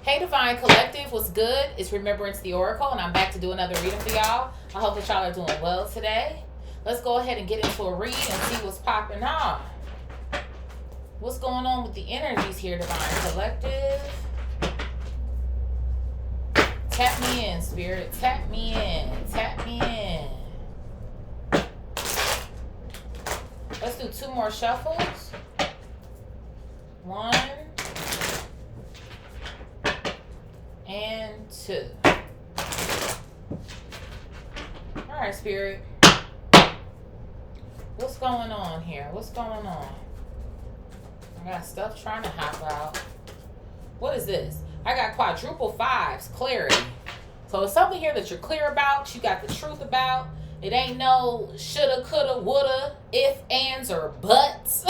Hey Divine Collective, what's good? It's Remembrance the Oracle, and I'm back to do another reading for y'all. I hope that y'all are doing well today. Let's go ahead and get into a read and see what's popping off. What's going on with the energies here, Divine Collective? Tap me in, Spirit. Tap me in. Tap me in. Let's do 2 more shuffles. 1 and 2. Alright, Spirit. What's going on here? What's going on? I got stuff trying to hop out. What is this? I got quadruple 5s, clarity. So it's something here that you're clear about, you got the truth about. It ain't no shoulda, coulda, woulda, if, ands, or buts.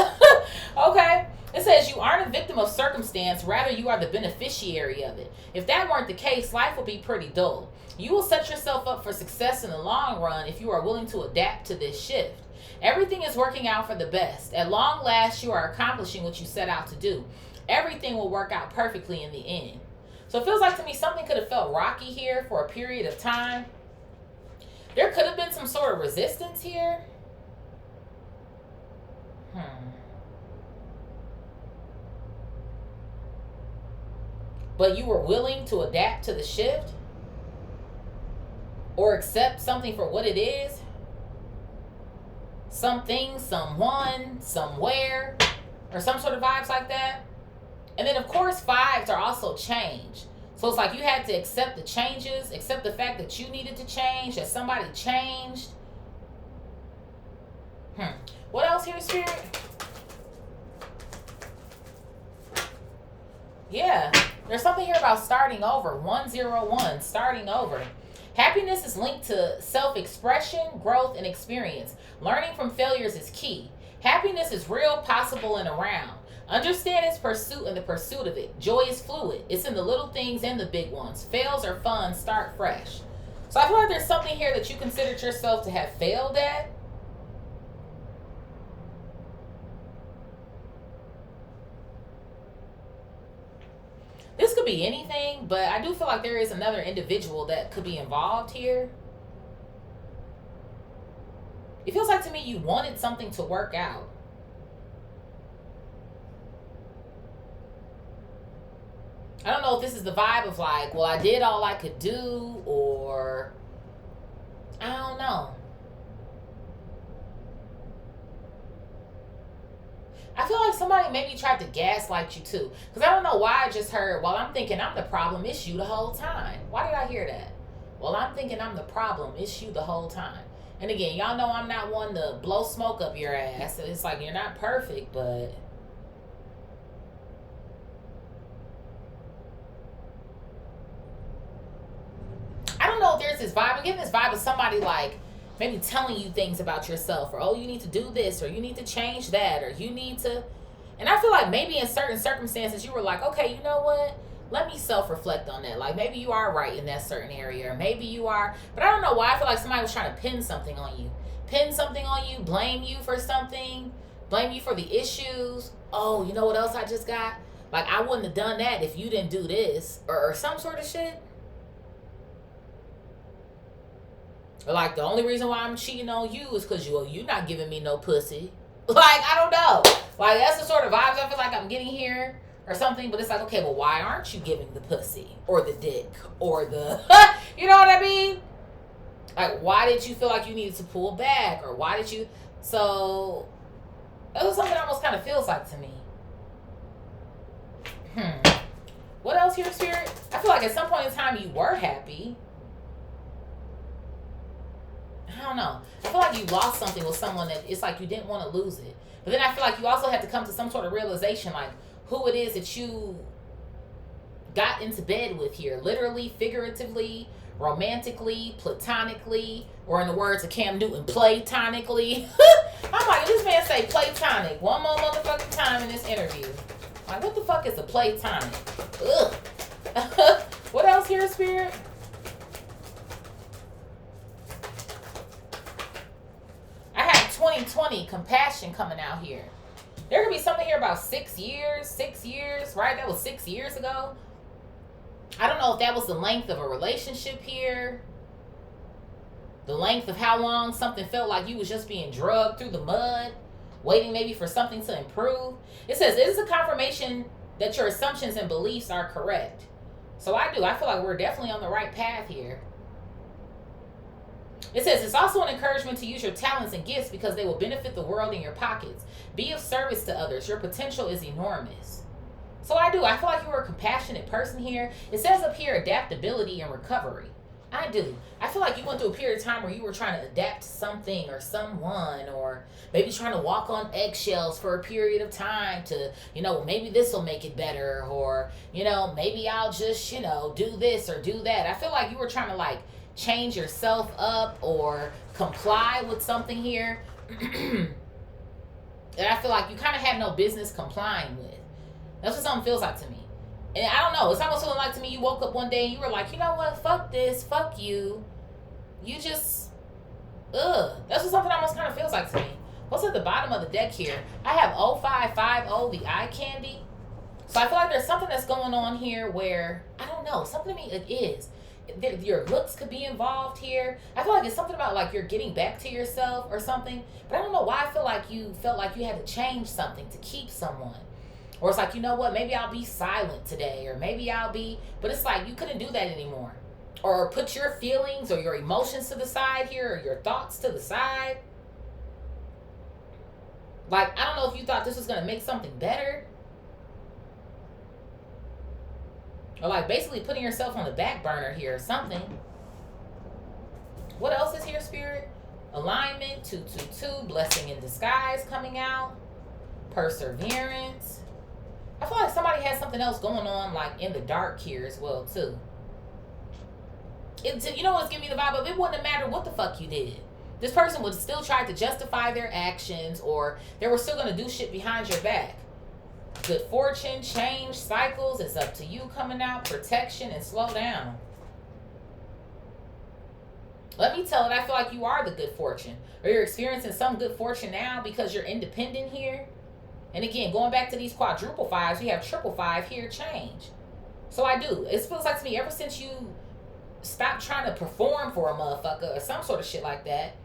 Okay? It says you aren't a victim of circumstance, rather you are the beneficiary of it. If that weren't the case, life would be pretty dull. You will set yourself up for success in the long run if you are willing to adapt to this shift. Everything is working out for the best. At long last, you are accomplishing what you set out to do. Everything will work out perfectly in the end. So it feels like to me something could have felt rocky here for a period of time. There could have been some sort of resistance here. But you were willing to adapt to the shift or accept something for what it is. Something, someone, somewhere, or some sort of vibes like that. And then, of course, 5s are also change. So it's like you had to accept the changes, accept the fact that you needed to change, that somebody changed. What else here, Spirit? Yeah, there's something here about starting over. 101, starting over. Happiness is linked to self-expression, growth, and experience. Learning from failures is key. Happiness is real, possible, and around. Understand its pursuit and the pursuit of it. Joy is fluid. It's in the little things and the big ones. Fails are fun. Start fresh. So I feel like there's something here that you considered yourself to have failed at. This could be anything, but I do feel like there is another individual that could be involved here. It feels like to me you wanted something to work out. I don't know if this is the vibe of like, well, I did all I could do, or I don't know. I feel like somebody maybe tried to gaslight you too. Because I don't know why I just heard, well, I'm thinking I'm the problem, it's you the whole time. Why did I hear that? Well, I'm thinking I'm the problem, it's you the whole time. And again, y'all know I'm not one to blow smoke up your ass. It's like you're not perfect, but I don't know if there's this vibe. I'm getting this vibe of somebody like maybe telling you things about yourself, or, oh, you need to do this, or you need to change that, or you need to. And I feel like maybe in certain circumstances you were like, okay, you know what? Let me self-reflect on that. Like maybe you are right in that certain area, or maybe you are. But I don't know why I feel like somebody was trying to pin something on you. Pin something on you, blame you for something, blame you for the issues. Oh, you know what else I just got? Like I wouldn't have done that if you didn't do this, or some sort of shit. Or like the only reason why I'm cheating on you is because you're not giving me no pussy. Like, I don't know. Like, that's the sort of vibes I feel like I'm getting here or something. But it's like, okay, well, why aren't you giving the pussy or the dick or the, you know what I mean? Like, why did you feel like you needed to pull back? Or why did you, so, that was something that almost kind of feels like to me. What else here, Spirit? I feel like at some point in time you were happy. I don't know. I feel like you lost something with someone that it's like you didn't want to lose it. But then I feel like you also had to come to some sort of realization, like who it is that you got into bed with here. Literally, figuratively, romantically, platonically, or in the words of Cam Newton, platonically. I'm like, this man say platonic one more motherfucking time in this interview. Like, what the fuck is a platonic? Ugh. What else here, Spirit? I have 2020 compassion coming out here. There could be something here about 6 years, right? That was 6 years ago. know if that was the length of a relationship here. The length of how long something felt like you was just being drugged through the mud, waiting maybe for something to improve. It says, it is a confirmation that your assumptions and beliefs are correct. So I feel like we're definitely on the right path here. It says, it's also an encouragement to use your talents and gifts because they will benefit the world in your pockets. Be of service to others. Your potential is enormous. So I feel like you were a compassionate person here. It says up here, adaptability and recovery. I do. I feel like you went through a period of time where you were trying to adapt to something or someone, or maybe trying to walk on eggshells for a period of time to, maybe this will make it better, or, maybe I'll just, do this or do that. I feel like you were trying to like change yourself up or comply with something here that I feel like you kind of had no business complying with. That's what something feels like to me. And I don't know, it's almost feeling like to me you woke up one day and you were like, you know what, fuck this, fuck you. You just, That's what something almost kind of feels like to me. What's at the bottom of the deck here? I have 0550, the eye candy. So I feel like there's something that's going on here where, I don't know, something to me it is. Your looks could be involved here. I feel like it's something about like you're getting back to yourself or something. But I don't know why I feel like you felt like you had to change something to keep someone. Or it's like, you know what, maybe I'll be silent today, or maybe I'll be, but it's like you couldn't do that anymore. Or put your feelings or your emotions to the side here, or your thoughts to the side. Like, I don't know if you thought this was going to make something better. Or like basically putting yourself on the back burner here or something. What else is here, Spirit? Alignment, 222, blessing in disguise coming out. Perseverance. I feel like somebody has something else going on like in the dark here as well too. You know what's giving me the vibe of it wouldn't have mattered what the fuck you did. This person would still try to justify their actions, or they were still going to do shit behind your back. Good fortune, change, cycles, it's up to you coming out, protection, and slow down. Let me tell it, I feel like you are the good fortune. Or you're experiencing some good fortune now because you're independent here. And again, going back to these quadruple fives, we have triple five here, change. So I do. It feels like to me, ever since you stopped trying to perform for a motherfucker or some sort of shit like that,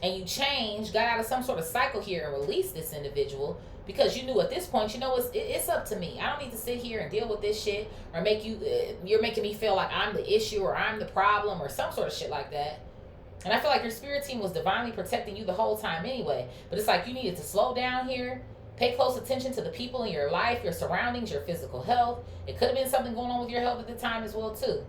and you changed, got out of some sort of cycle here and released this individual, because you knew at this point, it's up to me. I don't need to sit here and deal with this shit or you're making me feel like I'm the issue or I'm the problem or some sort of shit like that. And I feel like your spirit team was divinely protecting you the whole time anyway. But it's like you needed to slow down here, pay close attention to the people in your life, your surroundings, your physical health. It could have been something going on with your health at the time as well too.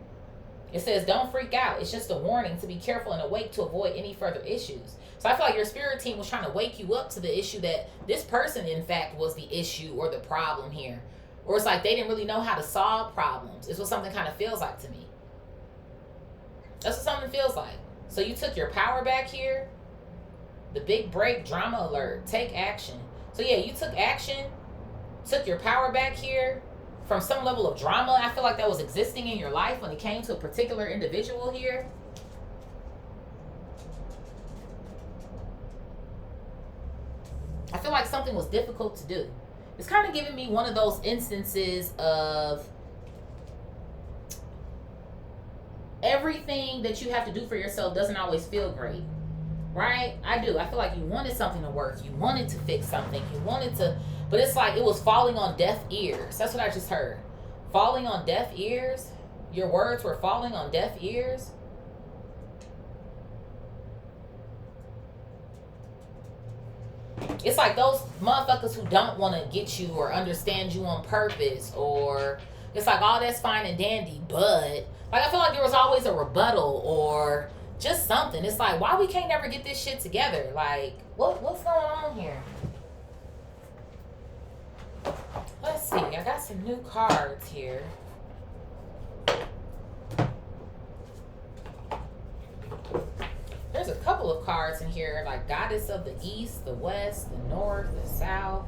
It says, don't freak out. It's just a warning to be careful and awake to avoid any further issues. So I feel like your spirit team was trying to wake you up to the issue that this person, in fact, was the issue or the problem here. Or it's like they didn't really know how to solve problems. It's what something kind of feels like to me. That's what something feels like. So you took your power back here. The big break, drama alert, take action. So yeah, you took action, took your power back here. From some level of drama, I feel like that was existing in your life when it came to a particular individual here. I feel like something was difficult to do. It's kind of giving me one of those instances of everything that you have to do for yourself doesn't always feel great. Right? I do. I feel like you wanted something to work. You wanted to fix something. You wanted to... But it's like it was falling on deaf ears. That's what I just heard. Falling on deaf ears. Your words were falling on deaf ears. It's like those motherfuckers who don't want to get you or understand you on purpose, or it's like, oh, that's fine and dandy, but like I feel like there was always a rebuttal or just something. It's like, why we can't never get this shit together? Like, what's going on here? Let's see. I got some new cards here. There's a couple of cards in here, like Goddess of the East, the West, the North, the South.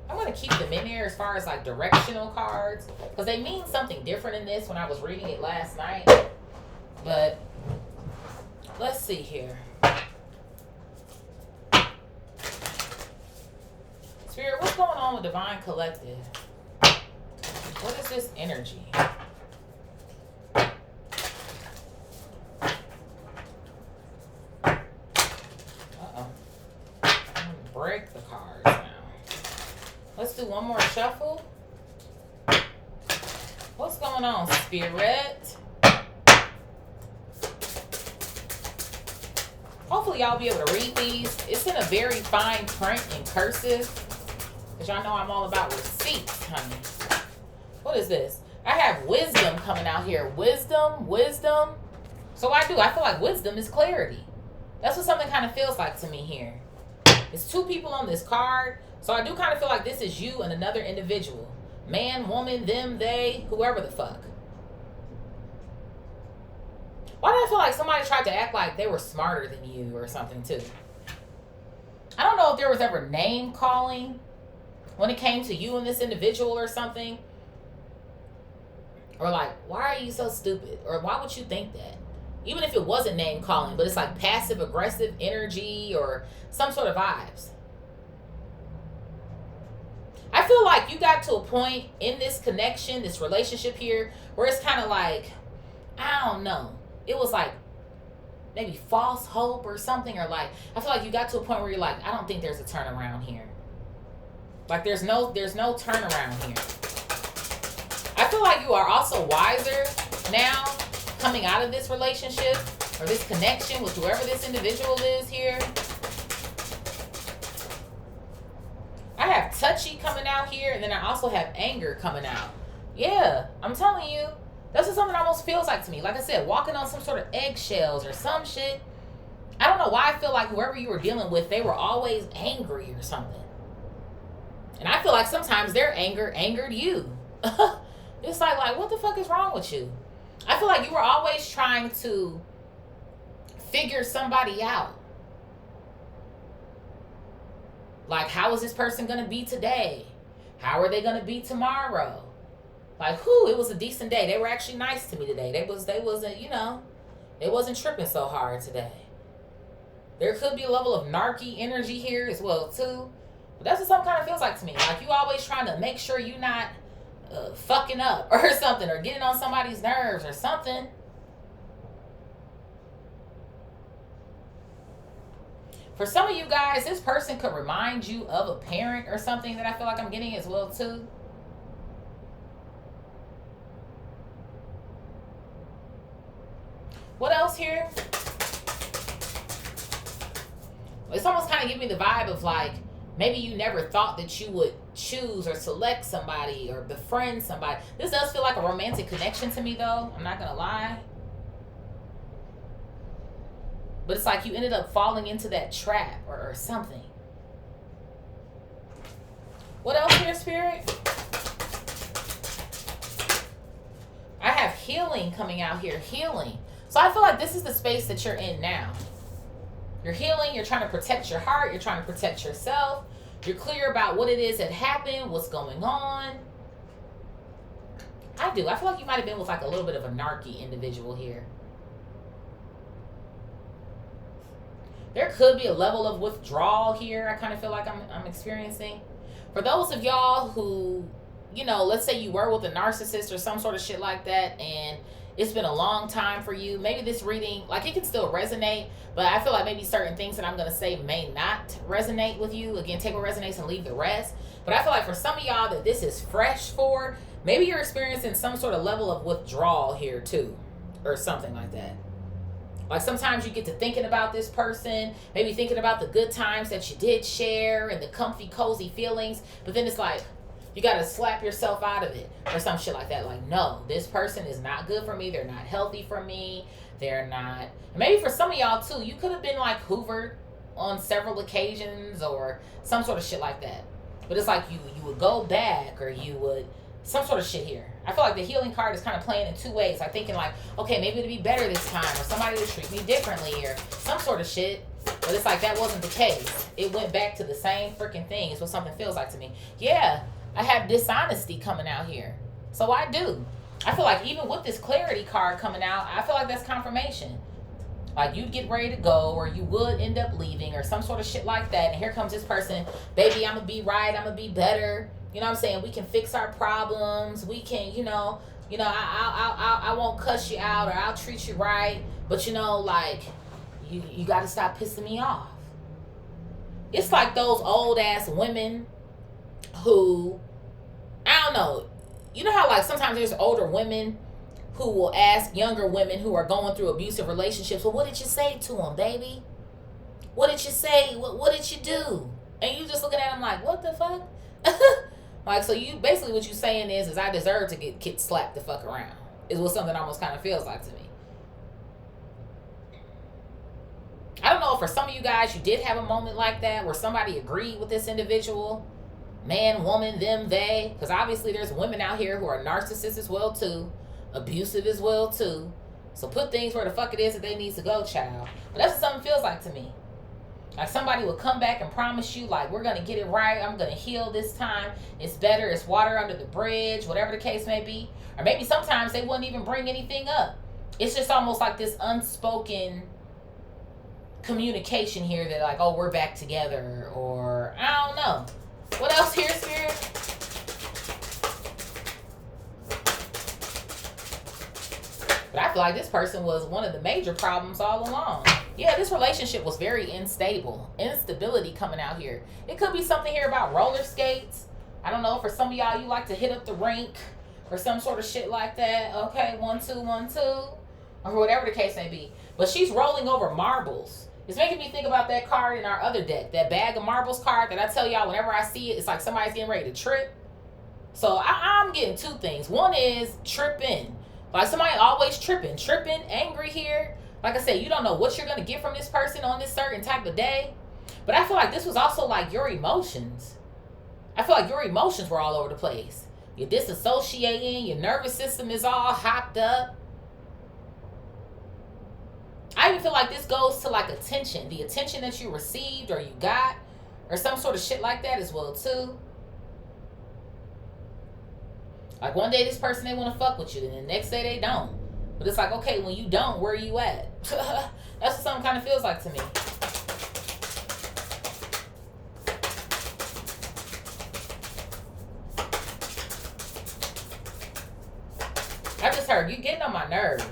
I'm going to keep them in there as far as like directional cards, because they mean something different in this when I was reading it last night. But let's see here. Spirit, what's going on with Divine Collective? What is this energy? do one more shuffle. What's going on, Spirit? Hopefully y'all be able to read these. It's in a very fine print in cursive. Because y'all know I'm all about receipts, honey. What is this? I have wisdom coming out here. Wisdom, wisdom. So I do. I feel like wisdom is clarity. That's what something kind of feels like to me here. It's two people on this card. So I do kind of feel like this is you and another individual. Man, woman, them, they, whoever the fuck. Why do I feel like somebody tried to act like they were smarter than you or something too? I don't know if there was ever name calling when it came to you and this individual or something. Or like, why are you so stupid? Or why would you think that? Even if it wasn't name calling, but it's like passive aggressive energy or some sort of vibes. I feel like you got to a point in this connection, this relationship here, where it's kind of like, I don't know. It was like maybe false hope or something, or like, I feel like you got to a point where you're like, I don't think there's a turnaround here. Like there's no turnaround here. I feel like you are also wiser now coming out of this relationship or this connection with whoever this individual is here. I have touchy coming out here, and then I also have anger coming out. Yeah, I'm telling you, that's what something almost feels like to me. Like I said, walking on some sort of eggshells or some shit. I don't know why I feel like whoever you were dealing with, they were always angry or something. And I feel like sometimes their anger angered you. It's like, what the fuck is wrong with you? I feel like you were always trying to figure somebody out. Like, how is this person going to be today? How are they going to be tomorrow? Like, it was a decent day. They were actually nice to me today. They wasn't, they wasn't tripping so hard today. There could be a level of narky energy here as well, too. But that's what something kind of feels like to me. Like, you always trying to make sure you're not fucking up or something, or getting on somebody's nerves or something. For some of you guys, this person could remind you of a parent or something that I feel like I'm getting as well too. What else here? It's almost kind of giving me the vibe of like, maybe you never thought that you would choose or select somebody or befriend somebody. This does feel like a romantic connection to me though. I'm not going to lie. But it's like you ended up falling into that trap or something. What else here, Spirit? I have healing coming out here. Healing. So I feel like this is the space that you're in now. You're healing. You're trying to protect your heart. You're trying to protect yourself. You're clear about what it is that happened, what's going on. I feel like you might have been with like a little bit of a narky individual here. There could be a level of withdrawal here. I kind of feel like I'm experiencing. For those of y'all who, let's say you were with a narcissist or some sort of shit like that, and it's been a long time for you. Maybe this reading, like, it can still resonate, but I feel like maybe certain things that I'm going to say may not resonate with you. Again, take what resonates and leave the rest. But I feel like for some of y'all that this is fresh for, maybe you're experiencing some sort of level of withdrawal here too, or something like that. Like sometimes you get to thinking about this person, maybe thinking about the good times that you did share and the comfy, cozy feelings. But then it's like, you got to slap yourself out of it or some shit like that. Like, no, this person is not good for me. They're not healthy for me. They're not. Maybe for some of y'all too, you could have been like hoovered on several occasions or some sort of shit like that. But it's like you would go back or you would, some sort of shit here. I feel like the healing card is kind of playing in two ways. Like thinking like, okay, maybe it'll be better this time, or somebody will treat me differently, or some sort of shit. But it's like that wasn't the case. It went back to the same freaking thing. It's what something feels like to me. Yeah, I have dishonesty coming out here. So I do. I feel like even with this clarity card coming out, I feel like that's confirmation. Like you'd get ready to go, or you would end up leaving, or some sort of shit like that. And here comes this person, baby, I'm going to be right. I'm going to be better. You know what I'm saying? We can fix our problems. We can, I won't cuss you out, or I'll treat you right. But like, you got to stop pissing me off. It's like those old ass women who, I don't know, you know how like sometimes there's older women who will ask younger women who are going through abusive relationships, well, what did you say to them, baby? What did you say? What did you do? And you just looking at them like, what the fuck? Like, so you basically what you saying is I deserve to get slapped the fuck around. Is what something almost kind of feels like to me. I don't know if for some of you guys you did have a moment like that where somebody agreed with this individual. Man, woman, them, they. Because obviously there's women out here who are narcissists as well too. Abusive as well too. So put things where the fuck it is that they need to go, child. But that's what something feels like to me. Like somebody will come back and promise you, like, we're going to get it right. I'm going to heal this time. It's better. It's water under the bridge, whatever the case may be. Or maybe sometimes they wouldn't even bring anything up. It's just almost like this unspoken communication here that like, oh, we're back together. Or I don't know. What else here, Spirit? But I feel like this person was one of the major problems all along. Yeah, this relationship was very unstable. Instability coming out here. It could be something here about roller skates. I don't know. For some of y'all, you like to hit up the rink or some sort of shit like that. Okay, 1, 2, 1, 2. Or whatever the case may be. But she's rolling over marbles. It's making me think about that card in our other deck. That bag of marbles card that I tell y'all whenever I see it, it's like somebody's getting ready to trip. So I'm getting two things. One is tripping. Like somebody always tripping, angry here. Like I said, you don't know what you're going to get from this person on this certain type of day. But I feel like this was also like your emotions. I feel like your emotions were all over the place. You're disassociating. Your nervous system is all hopped up. I even feel like this goes to like attention. The attention that you received or you got. Or some sort of shit like that as well too. Like one day this person, they want to fuck with you. And the next day they don't. But it's like, okay, when you don't, where are you at? That's what something kind of feels like to me. I just heard you getting on my nerves.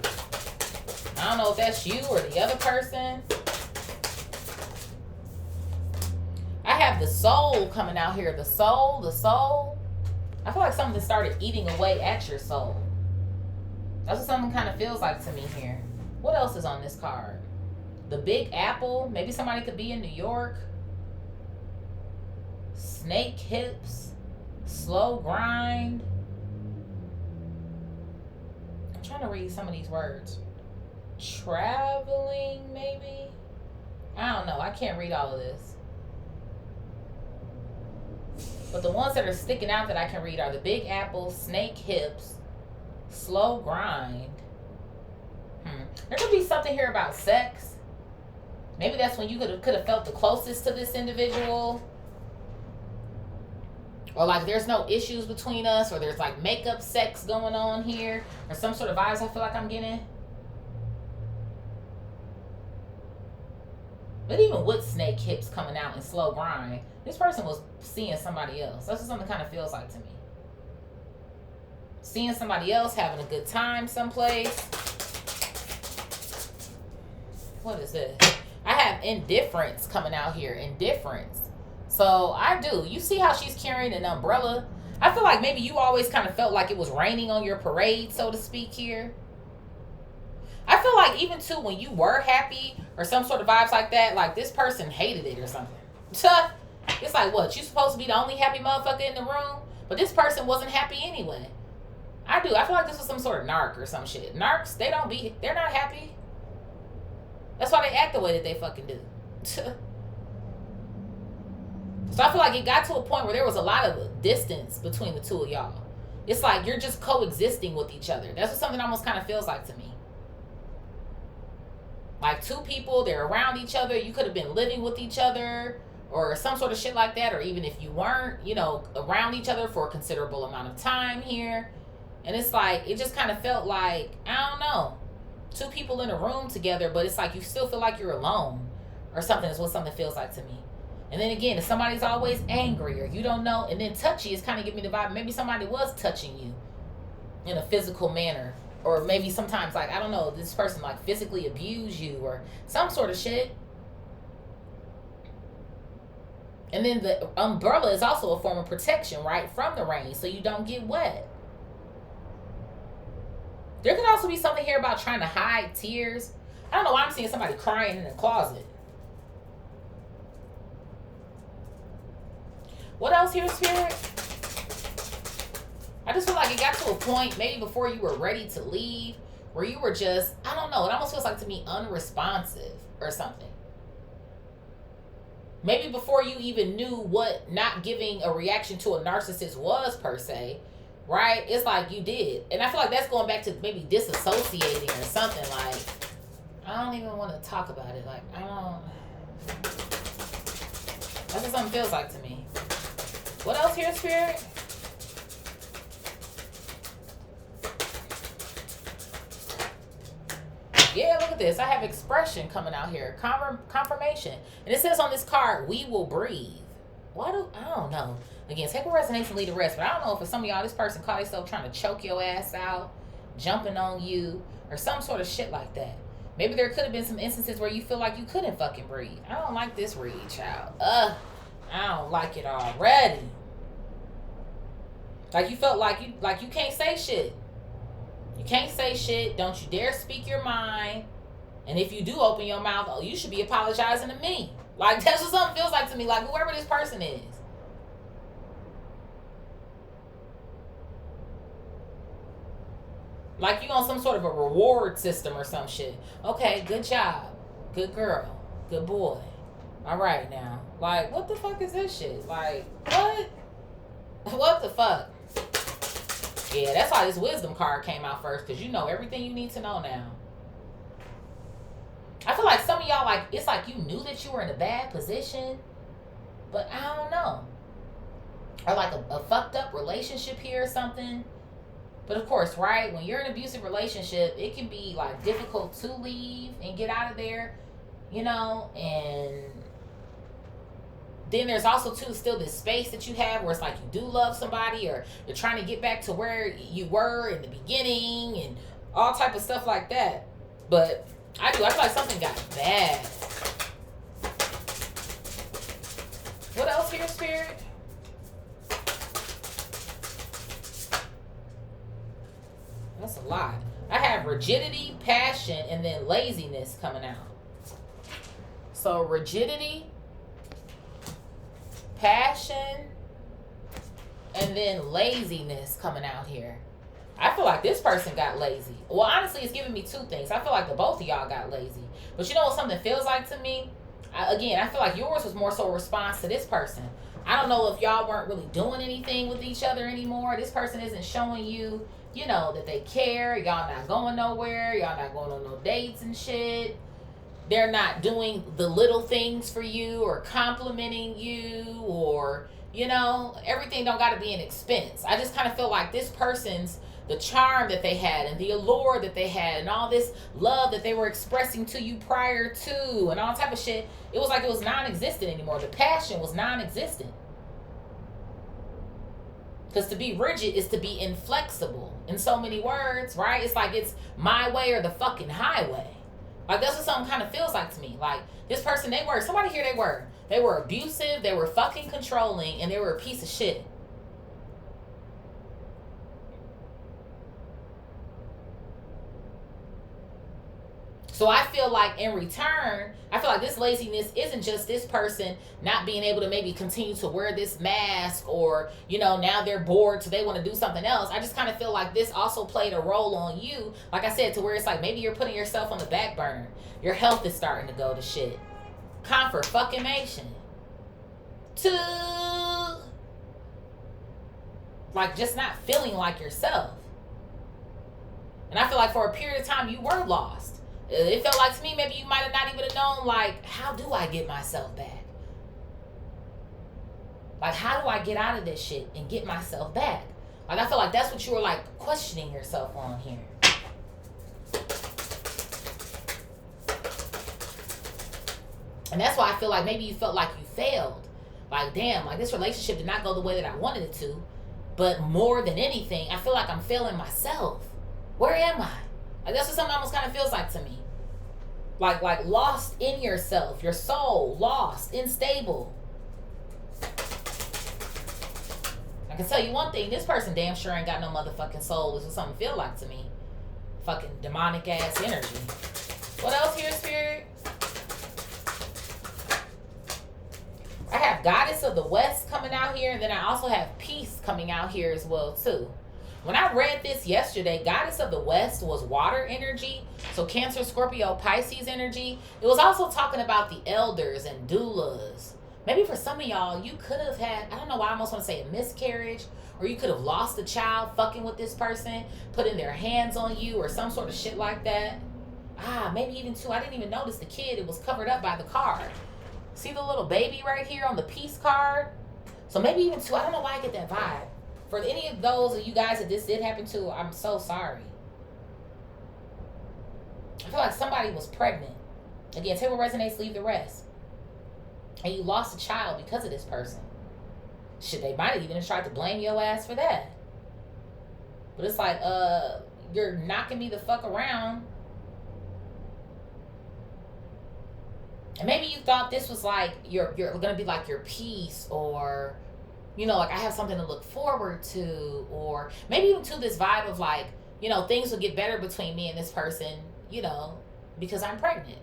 I don't know if that's you or the other person. I have the soul coming out here. The soul. I feel like something started eating away at your soul. That's what something kind of feels like to me here. What else is on this card? The Big Apple. Maybe somebody could be in New York. Snake hips. Slow grind. I'm trying to read some of these words. Traveling, maybe? I don't know. I can't read all of this. But the ones that are sticking out that I can read are the Big Apple, Snake hips, Slow grind. There could be something here about sex. Maybe that's when you could have felt the closest to this individual. Or like there's no issues between us. Or there's like makeup sex going on here. Or some sort of vibes I feel like I'm getting. But even with snake hips coming out and slow grind, this person was seeing somebody else. That's what something kind of feels like to me. Seeing somebody else, having a good time someplace. What is this? I have indifference coming out here. Indifference. So I do. You see how she's carrying an umbrella? I feel like maybe you always kind of felt like it was raining on your parade, so to speak here. I feel like even too when you were happy or some sort of vibes like that, like this person hated it or something. It's like, what? You supposed to be the only happy motherfucker in the room? But this person wasn't happy anyway. I do. I feel like this was some sort of narc or some shit. Narcs, they're not happy. That's why they act the way that they fucking do. So I feel like it got to a point where there was a lot of distance between the two of y'all. It's like you're just coexisting with each other. That's what something almost kind of feels like to me. Like two people, they're around each other. You could have been living with each other or some sort of shit like that. Or even if you weren't, around each other for a considerable amount of time here. And it's like, it just kind of felt like, I don't know, two people in a room together, but it's like you still feel like you're alone or something is what something feels like to me. And then again, if somebody's always angry or you don't know, and then touchy is kind of giving me the vibe, maybe somebody was touching you in a physical manner. Or maybe sometimes, like, I don't know, this person, like, physically abused you or some sort of shit. And then the umbrella is also a form of protection, right, from the rain, so you don't get wet. There could also be something here about trying to hide tears. I don't know why I'm seeing somebody crying in the closet. What else here, Spirit? I just feel like it got to a point, maybe before you were ready to leave, where you were just, I don't know, it almost feels like to me unresponsive or something. Maybe before you even knew what not giving a reaction to a narcissist was per se, right? It's like you did. And I feel like that's going back to maybe disassociating or something. Like, I don't even want to talk about it. Like, I don't. That's what something feels like to me. What else here, Spirit? Yeah, look at this. I have expression coming out here. Confirmation. And it says on this card, we will breathe. I don't know. Again, take what resonates and leave the rest. But I don't know if for some of y'all, this person caught themselves trying to choke your ass out, jumping on you, or some sort of shit like that. Maybe there could have been some instances where you feel like you couldn't fucking breathe. I don't like this read, child. I don't like it already. Like you felt like you can't say shit. You can't say shit. Don't you dare speak your mind. And if you do open your mouth, oh, you should be apologizing to me. Like, that's what something feels like to me. Like, whoever this person is. Like you on some sort of a reward system or some shit. Okay, good job. Good girl. Good boy. All right now. Like, what the fuck is this shit? Like, what? What the fuck? Yeah, that's why this wisdom card came out first, because you know everything you need to know now. I feel like some of y'all, like, it's like you knew that you were in a bad position, but I don't know. Or like a fucked up relationship here or something. But of course, right, when you're in an abusive relationship, it can be like difficult to leave and get out of there, you know, and then there's also too still this space that you have where it's like you do love somebody, or you're trying to get back to where you were in the beginning and all type of stuff like that. But I feel like something got bad. What else here, Spirit? That's a lot. I have rigidity, passion, and then laziness coming out. So rigidity, passion, and then laziness coming out here. I feel like this person got lazy. Well, honestly, it's giving me two things. I feel like the both of y'all got lazy. But you know what something feels like to me? I feel like yours was more so a response to this person. I don't know if y'all weren't really doing anything with each other anymore. This person isn't showing you, you know, that they care. Y'all not going nowhere. Y'all not going on no dates and shit. They're not doing the little things for you or complimenting you, or, you know, everything don't got to be an expense. I just kind of feel like this person's, the charm that they had and the allure that they had and all this love that they were expressing to you prior to and all type of shit, it was like it was non-existent anymore. The passion was non-existent. Because to be rigid is to be inflexible in so many words, right? It's like it's my way or the fucking highway. Like, that's what something kind of feels like to me. Like, this person, somebody here they were abusive, they were fucking controlling, and they were a piece of shit. So I feel like in return, I feel like this laziness isn't just this person not being able to maybe continue to wear this mask, or, you know, now they're bored so they want to do something else. I just kind of feel like this also played a role on you, like I said, to where it's like maybe you're putting yourself on the back burner. Your health is starting to go to shit. Comfort fucking mation. To like just not feeling like yourself. And I feel like for a period of time you were lost. It felt like to me maybe you might have not even have known, like, how do I get myself back? Like, how do I get out of this shit and get myself back? Like, I feel like that's what you were, like, questioning yourself on here. And that's why I feel like maybe you felt like you failed. Like, damn, like, this relationship did not go the way that I wanted it to. But more than anything, I feel like I'm failing myself. Where am I? Like, that's what something almost kind of feels like to me. Like lost in yourself, your soul, lost, unstable. I can tell you one thing, this person damn sure ain't got no motherfucking soul. This is what something feel like to me. Fucking demonic ass energy. What else here, Spirit? I have Goddess of the West coming out here, and then I also have Peace coming out here as well too. When I read this yesterday, Goddess of the West was water energy, so Cancer, Scorpio, Pisces energy. It was also talking about the elders and doulas. Maybe for some of y'all, you could have had, I don't know why I almost want to say a miscarriage, or you could have lost a child fucking with this person, putting their hands on you or some sort of shit like that. Maybe even two, I didn't even notice the kid. It was covered up by the card. See the little baby right here on the peace card? So maybe even two, I don't know why I get that vibe. For any of those of you guys that this did happen to, I'm so sorry. I feel like somebody was pregnant. Again, take what resonates, leave the rest. And you lost a child because of this person. Shit, they might have even tried to blame your ass for that. But it's like, you're knocking me the fuck around. And maybe you thought this was like, you're gonna be like your peace, or, you know, like I have something to look forward to, or maybe even to this vibe of like, you know, things will get better between me and this person, you know, because I'm pregnant.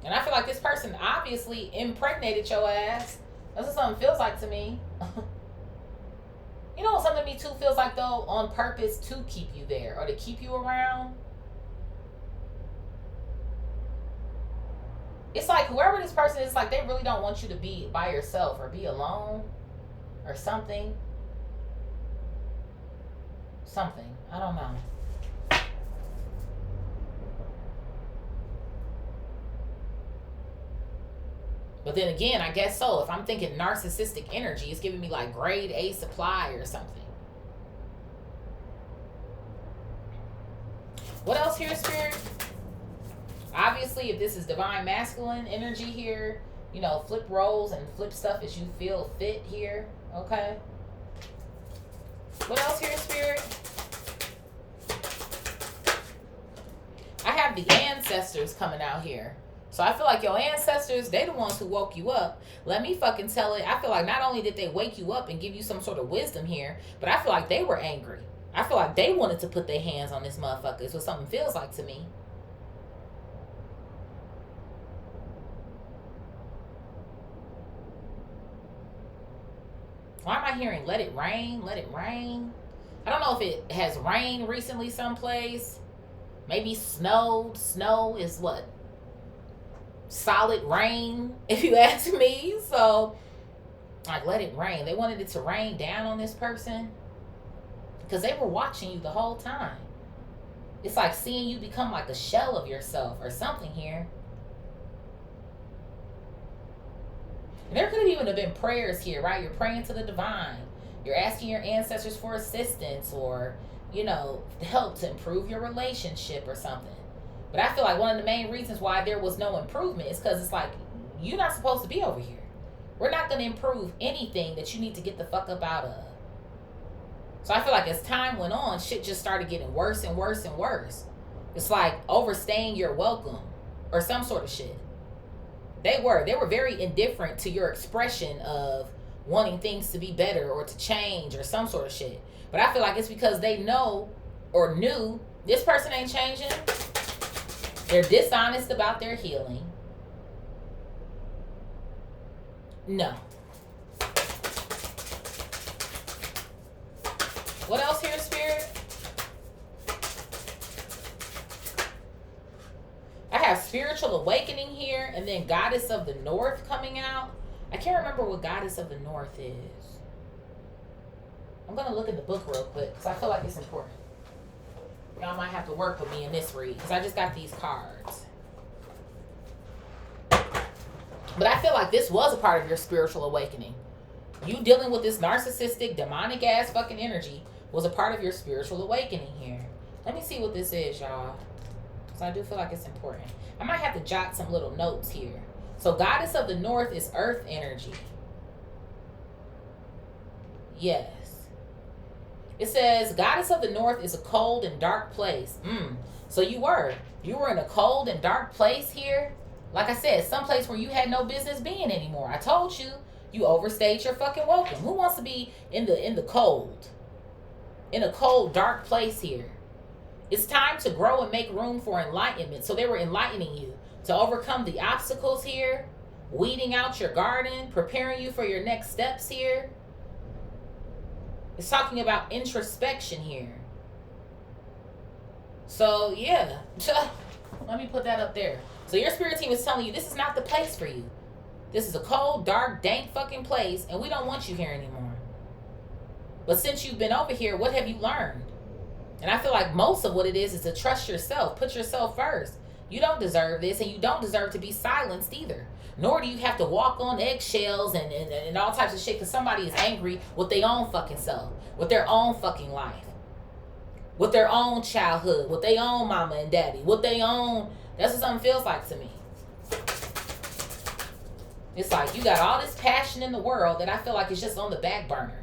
And I feel like this person obviously impregnated your ass. That's what something feels like to me. You know what something to me too feels like though? On purpose to keep you there or to keep you around. It's like whoever this person is, like they really don't want you to be by yourself or be alone or something. Something. I don't know. But then again, I guess so. If I'm thinking narcissistic energy, it's giving me like grade A supply or something. What else here, Spirit? Obviously, if this is divine masculine energy here, you know, flip roles and flip stuff as you feel fit here. Okay. What else here, Spirit? I have the ancestors coming out here. So I feel like your ancestors, they the ones who woke you up. Let me fucking tell it. I feel like not only did they wake you up and give you some sort of wisdom here, but I feel like they were angry. I feel like they wanted to put their hands on this motherfucker. It's what something feels like to me. Why am I hearing let it rain, let it rain? I don't know if it has rained recently someplace. Maybe snowed. Snow is what? Solid rain, if you ask me. So, like, let it rain. They wanted it to rain down on this person because they were watching you the whole time. It's like seeing you become like a shell of yourself or something here. And there could have even been prayers here, right? You're praying to the divine. You're asking your ancestors for assistance or, you know, help to improve your relationship or something. But I feel like one of the main reasons why there was no improvement is because it's like, you're not supposed to be over here. We're not going to improve anything that you need to get the fuck up out of. So I feel like as time went on, shit just started getting worse and worse and worse. It's like overstaying your welcome or some sort of shit. They were very indifferent to your expression of wanting things to be better or to change or some sort of shit. But I feel like it's because they know or knew this person ain't changing. They're dishonest about their healing. No. What else here, Spirit? I have spiritual awakening here and then Goddess of the North coming out. I can't remember what Goddess of the North is. I'm going to look in the book real quick because I feel like it's important. Y'all might have to work with me in this read because I just got these cards. But I feel like this was a part of your spiritual awakening. You dealing with this narcissistic, demonic ass fucking energy was a part of your spiritual awakening here. Let me see what this is, y'all. Because I do feel like it's important. I might have to jot some little notes here. So Goddess of the North is earth energy. Yes. It says, Goddess of the North is a cold and dark place. So you were in a cold and dark place here. Like I said, someplace where you had no business being anymore. I told you, You overstayed your fucking welcome. Who wants to be in the cold? In a cold, dark place here. It's time to grow and make room for enlightenment. So they were enlightening you to overcome the obstacles here, weeding out your garden, preparing you for your next steps here. It's talking about introspection here. So yeah, let me put that up there. So your spirit team is telling you this is not the place for you. This is a cold, dark, dank fucking place, and we don't want you here anymore. But since you've been over here, what have you learned? And I feel like most of what it is to trust yourself. Put yourself first. You don't deserve this, and you don't deserve to be silenced either. Nor do you have to walk on eggshells and all types of shit because somebody is angry with their own fucking self, with their own fucking life, with their own childhood, with their own mama and daddy, with their own... That's what something feels like to me. It's like you got all this passion in the world that I feel like is just on the back burner.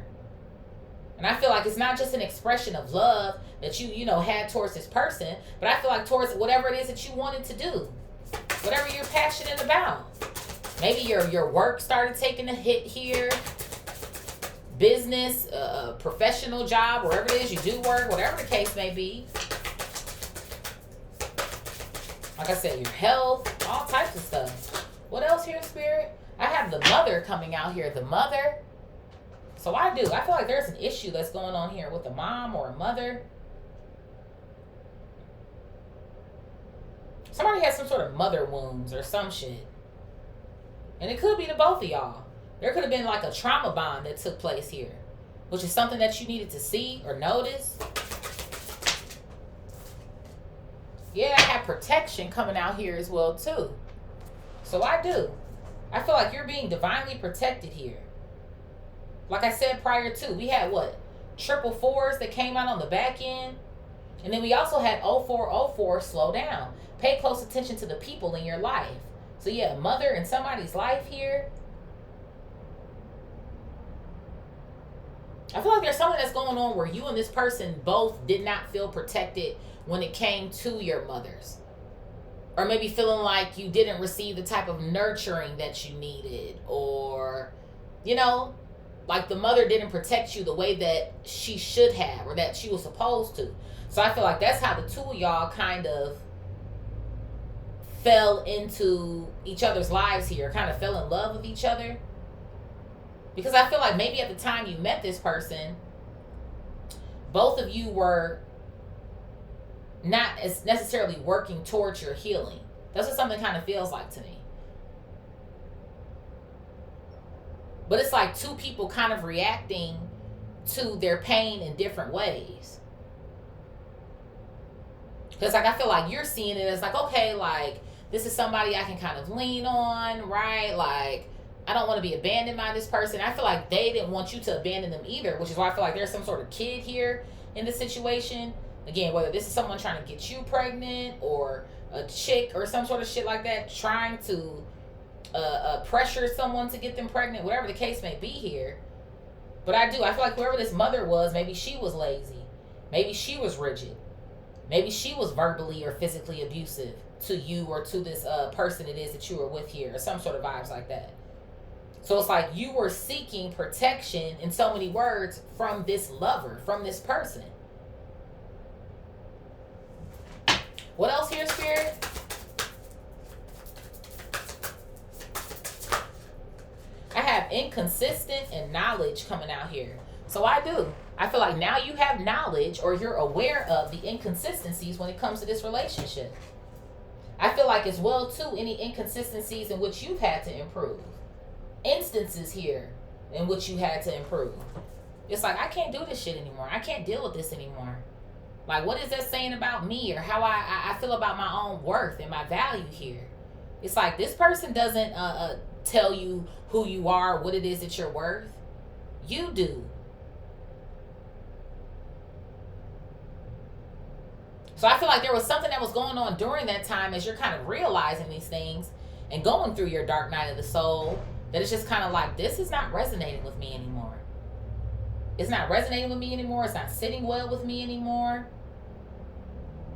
And I feel like it's not just an expression of love that you had towards this person, but I feel like towards whatever it is that you wanted to do, whatever you're passionate about. Maybe your work started taking a hit here, business, professional job, wherever it is you do work, whatever the case may be. Like I said, your health, all types of stuff. What else here, Spirit? I have the mother coming out here, the mother. So I feel like there's an issue that's going on here with a mom or a mother. Somebody has some sort of mother wounds or some shit. And it could be the both of y'all. There could have been like a trauma bond that took place here, which is something that you needed to see or notice. Yeah, I have protection coming out here as well too. So I feel like you're being divinely protected here. Like I said prior to, we had what? 444s that came out on the back end. And then we also had 0404 slow down. Pay close attention to the people in your life. So yeah, mother in somebody's life here. I feel like there's something that's going on where you and this person both did not feel protected when it came to your mothers. Or maybe feeling like you didn't receive the type of nurturing that you needed. Or, like the mother didn't protect you the way that she should have or that she was supposed to. So I feel like that's how the two of y'all kind of fell into each other's lives here, kind of fell in love with each other. Because I feel like maybe at the time you met this person, both of you were not as necessarily working towards your healing. That's what something kind of feels like to me. But it's like two people kind of reacting to their pain in different ways. Because like I feel like you're seeing it as like, okay, like this is somebody I can kind of lean on, right? Like I don't want to be abandoned by this person. I feel like they didn't want you to abandon them either, which is why I feel like there's some sort of kid here in this situation. Again, whether this is someone trying to get you pregnant or a chick or some sort of shit like that, trying to pressure someone to get them pregnant, whatever the case may be here. But I feel like whoever this mother was, maybe she was lazy. Maybe she was rigid. Maybe she was verbally or physically abusive to you or to this person it is that you were with here, or some sort of vibes like that. So it's like you were seeking protection, in so many words, from this lover, from this person. What else here, Spirit? I have inconsistent and knowledge coming out here. So I feel like now you have knowledge, or you're aware of the inconsistencies when it comes to this relationship. I feel like as well too, any inconsistencies in which you've had to improve. Instances here in which you had to improve. It's like, I can't do this shit anymore. I can't deal with this anymore. Like, what is that saying about me, or how I feel about my own worth and my value here? It's like this person doesn't tell you who you are, what it is that you're worth. You do. So I feel like there was something that was going on during that time as you're kind of realizing these things and going through your dark night of the soul, that it's just kind of like, this is not resonating with me anymore. It's not resonating with me anymore. It's not sitting well with me anymore.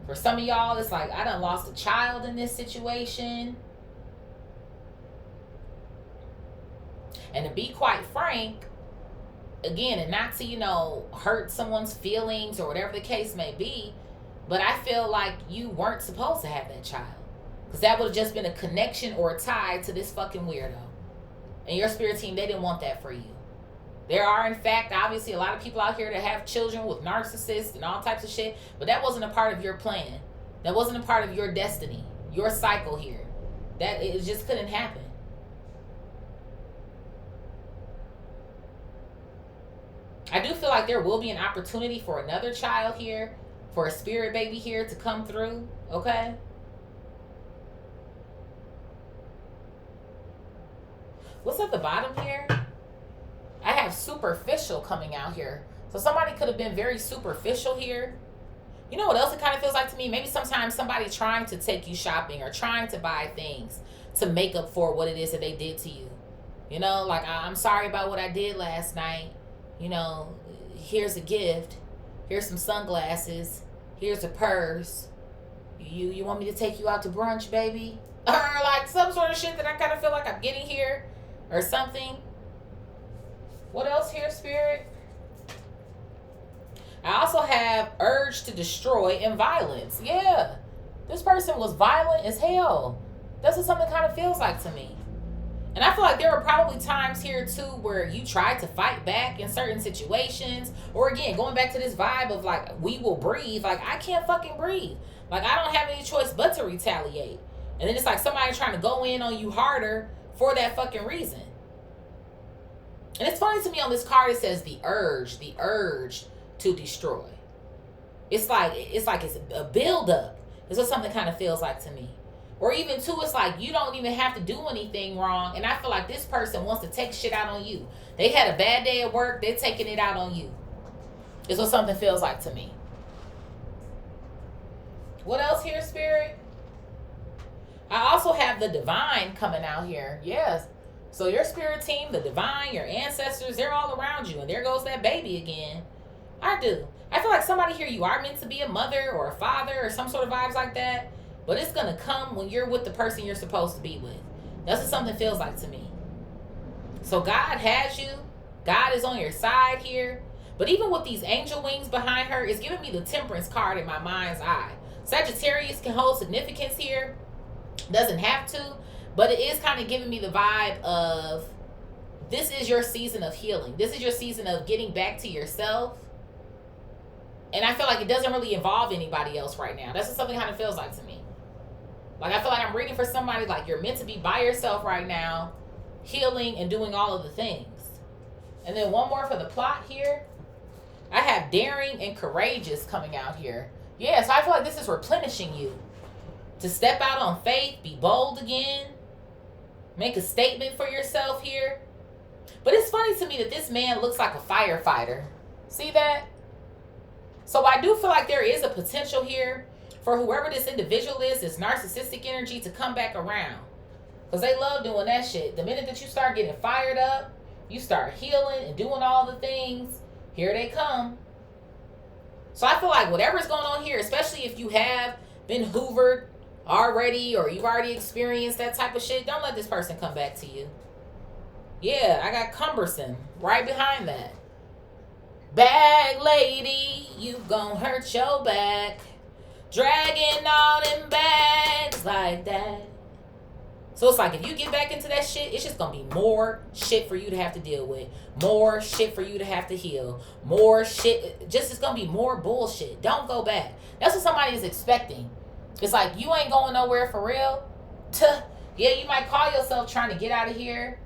For some of y'all, it's like, I done lost a child in this situation. And to be quite frank, again, and not to, hurt someone's feelings or whatever the case may be, but I feel like you weren't supposed to have that child. Because that would have just been a connection or a tie to this fucking weirdo. And your spirit team, they didn't want that for you. There are, in fact, obviously a lot of people out here that have children with narcissists and all types of shit, but that wasn't a part of your plan. That wasn't a part of your destiny, your cycle here. That it just couldn't happen. I do feel like there will be an opportunity for another child here, for a spirit baby here to come through, okay? What's at the bottom here? I have superficial coming out here. So somebody could have been very superficial here. You know what else it kind of feels like to me? Maybe sometimes somebody trying to take you shopping or trying to buy things to make up for what it is that they did to you. Like, I'm sorry about what I did last night. Here's a gift. Here's some sunglasses. Here's a purse. You want me to take you out to brunch, baby? Or like some sort of shit that I kind of feel like I'm getting here or something. What else here, Spirit? I also have urge to destroy and violence. Yeah. This person was violent as hell. That's what something kind of feels like to me. And I feel like there were probably times here too where you tried to fight back in certain situations. Or again, going back to this vibe of like, we will breathe. Like, I can't fucking breathe. Like, I don't have any choice but to retaliate. And then it's like somebody trying to go in on you harder for that fucking reason. And it's funny to me on this card, it says the urge to destroy. It's like it's a buildup. It's what something kind of feels like to me. Or even too, it's like you don't even have to do anything wrong. And I feel like this person wants to take shit out on you. They had a bad day at work. They're taking it out on you. Is what something feels like to me. What else here, Spirit? I also have the divine coming out here. Yes. So your spirit team, the divine, your ancestors, they're all around you. And there goes that baby again. I do. I feel like somebody here, you are meant to be a mother or a father or some sort of vibes like that. But it's going to come when you're with the person you're supposed to be with. That's what something feels like to me. So God has you. God is on your side here. But even with these angel wings behind her, it's giving me the temperance card in my mind's eye. Sagittarius can hold significance here. Doesn't have to. But it is kind of giving me the vibe of this is your season of healing. This is your season of getting back to yourself. And I feel like it doesn't really involve anybody else right now. That's what something kind of feels like to me. Like, I feel like I'm reading for somebody like you're meant to be by yourself right now, healing and doing all of the things. And then one more for the plot here. I have daring and courageous coming out here. Yeah, so I feel like this is replenishing you. To step out on faith, be bold again. Make a statement for yourself here. But it's funny to me that this man looks like a firefighter. See that? So I do feel like there is a potential here for whoever this individual is, this narcissistic energy, to come back around. Because they love doing that shit. The minute that you start getting fired up, you start healing and doing all the things, here they come. So I feel like whatever's going on here, especially if you have been hoovered already or you've already experienced that type of shit, don't let this person come back to you. Yeah, I got cumbersome right behind that. Bag lady, you gon' hurt your back. Dragging all them bags like that. So it's like if you get back into that shit, it's just gonna be more shit for you to have to deal with. More shit for you to have to heal. More shit. Just it's gonna be more bullshit. Don't go back. That's what somebody is expecting. It's like you ain't going nowhere for real. Yeah, you might call yourself trying to get out of here.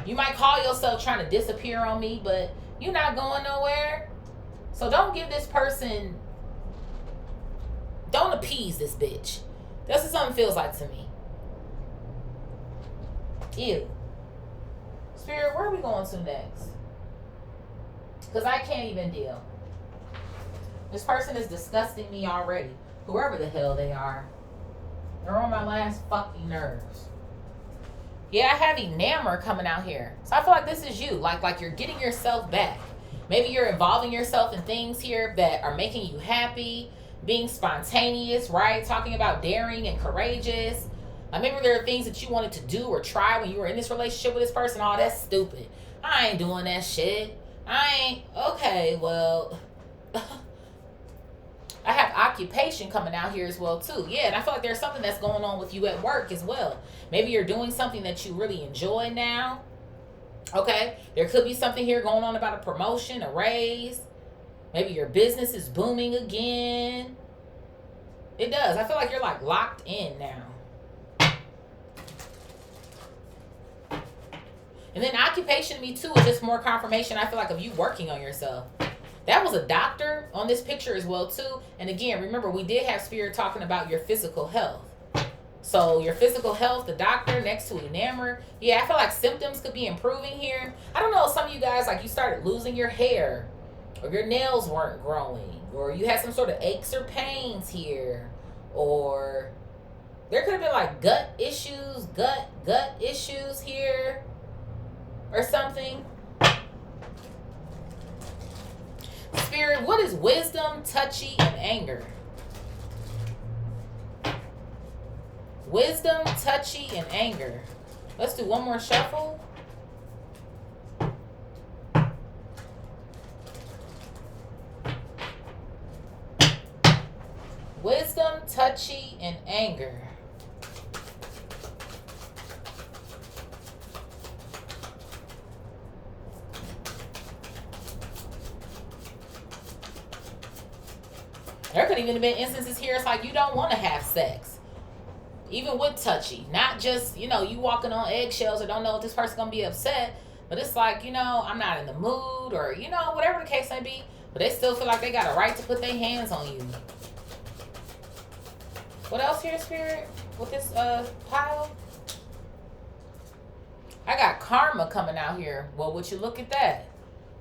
You might call yourself trying to disappear on me, but you're not going nowhere. So don't give this person, don't appease this bitch. That's what something feels like to me. Ew. Spirit, where are we going to next? Because I can't even deal. This person is disgusting me already. Whoever the hell they are. They're on my last fucking nerves. Yeah, I have enamor coming out here. So I feel like this is you. Like you're getting yourself back. Maybe you're involving yourself in things here that are making you happy. Being spontaneous, right? Talking about daring and courageous. Like maybe there are things that you wanted to do or try when you were in this relationship with this person. Oh, that's stupid. I ain't doing that shit. I ain't. Okay, well, I have occupation coming out here as well too. Yeah, and I feel like there's something that's going on with you at work as well. Maybe you're doing something that you really enjoy now. Okay, there could be something here going on about a promotion, a raise. Maybe your business is booming again. It does. I feel like you're like locked in now. And then occupation to me too is just more confirmation, I feel like, of you working on yourself. That was a doctor on this picture as well too. And again, remember, we did have Spirit talking about your physical health. So your physical health, the doctor next to enamor. Yeah, I feel like symptoms could be improving here. I don't know, some of you guys, like you started losing your hair, or your nails weren't growing, or you had some sort of aches or pains here, or there could have been like gut issues here, or something. Spirit, what is wisdom, touchy, and anger? Wisdom, touchy, and anger. Let's do one more shuffle. Wisdom, touchy, and anger. There could even have been instances here, it's like you don't want to have sex. Even with touchy. Not just, you walking on eggshells or don't know if this person's going to be upset. But it's like, I'm not in the mood, or, whatever the case may be. But they still feel like they got a right to put their hands on you. What else here, Spirit, with this pile? I got karma coming out here. Well, would you look at that?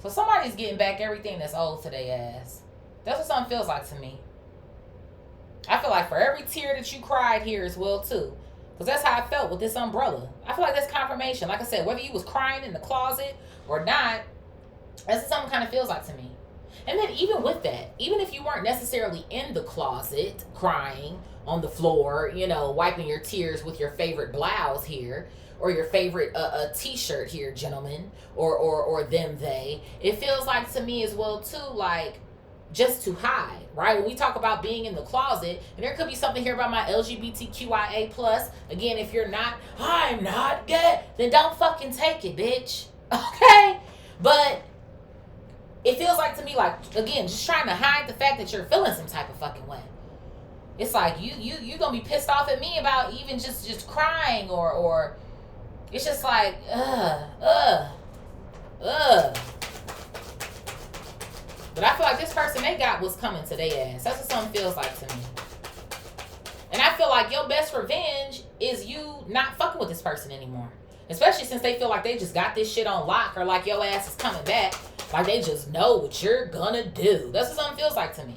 So somebody's getting back everything that's owed to their ass. That's what something feels like to me. I feel like for every tear that you cried here as well too. Because that's how I felt with this umbrella. I feel like that's confirmation. Like I said, whether you was crying in the closet or not, that's what something kind of feels like to me. And then even with that, even if you weren't necessarily in the closet crying on the floor, wiping your tears with your favorite blouse here, or your favorite t-shirt here, gentlemen, or them, they, it feels like to me as well too, like, just to hide, right? When we talk about being in the closet, and there could be something here about my LGBTQIA plus. Again, if you're not, I'm not gay, then don't fucking take it, bitch. Okay? But it feels like to me, like, again, just trying to hide the fact that you're feeling some type of fucking way. It's like you gonna be pissed off at me about even just crying, or it's just like But I feel like this person, they got what's coming to their ass. That's what something feels like to me. And I feel like your best revenge is you not fucking with this person anymore. Especially since they feel like they just got this shit on lock, or like your ass is coming back. Like they just know what you're gonna do. That's what something feels like to me.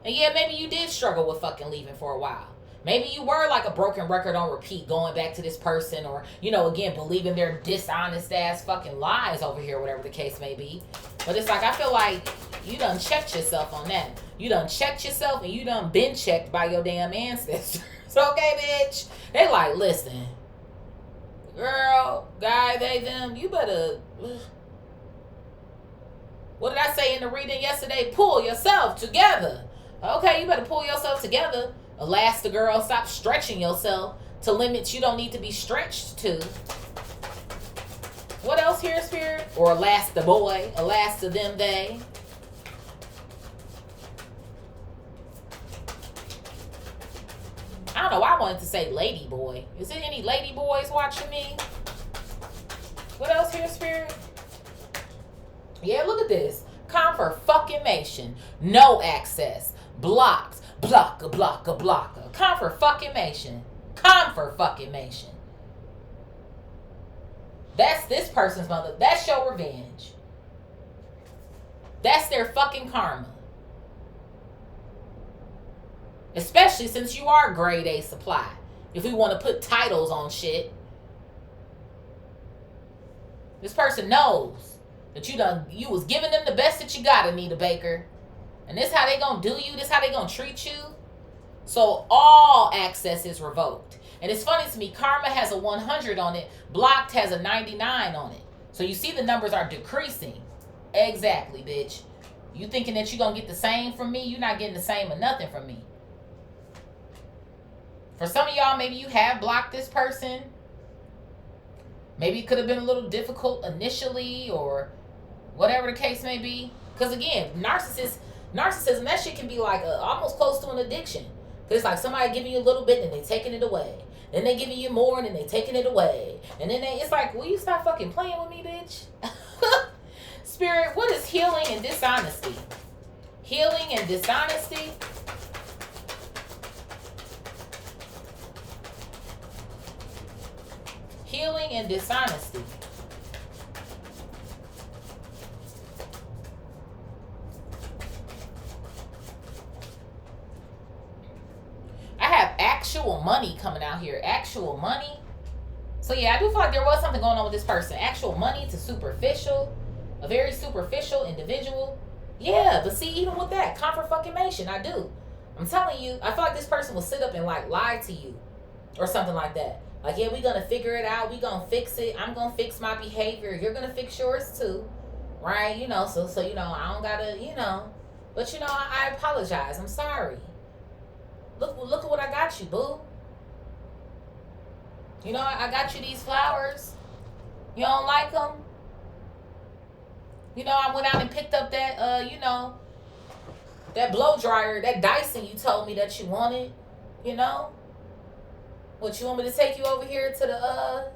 And yeah, maybe you did struggle with fucking leaving for a while. Maybe you were like a broken record on repeat, going back to this person, or, again, believing their dishonest ass fucking lies over here, whatever the case may be. But it's like, I feel like you done checked yourself on that. You done checked yourself, and you done been checked by your damn ancestors. Okay, bitch? They like, listen, girl, guy, they, them, you better, what did I say in the reading yesterday? Pull yourself together. Okay, you better pull yourself together. Elastigirl, stop stretching yourself to limits you don't need to be stretched to. What else here, Spirit? Or Elastiboy, Elasta them, they. I don't know, I wanted to say lady boy. Is there any lady boys watching me? What else here, Spirit? Yeah, look at this. Confirmation. No access. Blocked. Blocker. Confirmation. That's this person's mother. That's your revenge. That's their fucking karma. Especially since you are grade A supply. If we want to put titles on shit. This person knows that you was giving them the best that you got, Anita Baker. And this how they gonna do you. This how they gonna treat you. So all access is revoked. And it's funny to me, karma has a 100 on it, blocked has a 99 on it. So you see the numbers are decreasing. Exactly, bitch. You thinking that you're going to get the same from me? You're not getting the same or nothing from me. For some of y'all, maybe you have blocked this person. Maybe it could have been a little difficult initially or whatever the case may be. Because again, narcissism, that shit can be like almost close to an addiction. Because it's like somebody giving you a little bit and they taking it away. Then they giving you more and then they taking it away. And then it's like, will you stop fucking playing with me, bitch? Spirit, what is healing and dishonesty? Healing and dishonesty? Healing and dishonesty. I have actual money coming out here. Actual money. So yeah, I do feel like there was something going on with this person. Actual money to superficial. A very superficial individual. Yeah, but see, even with that, confirmation, I do. I'm telling you, I feel like this person will sit up and like lie to you. Or something like that. Like, yeah, we're going to figure it out. We're going to fix it. I'm going to fix my behavior. You're going to fix yours too. Right? You know, so you know, I don't got to, you know. But, you know, I apologize. I'm sorry. Look at what I got you, boo. You know, I got you these flowers. You don't like them? You know, I went out and picked up that, you know, that blow dryer, that Dyson you told me that you wanted. You know? What, you want me to take you over here to the,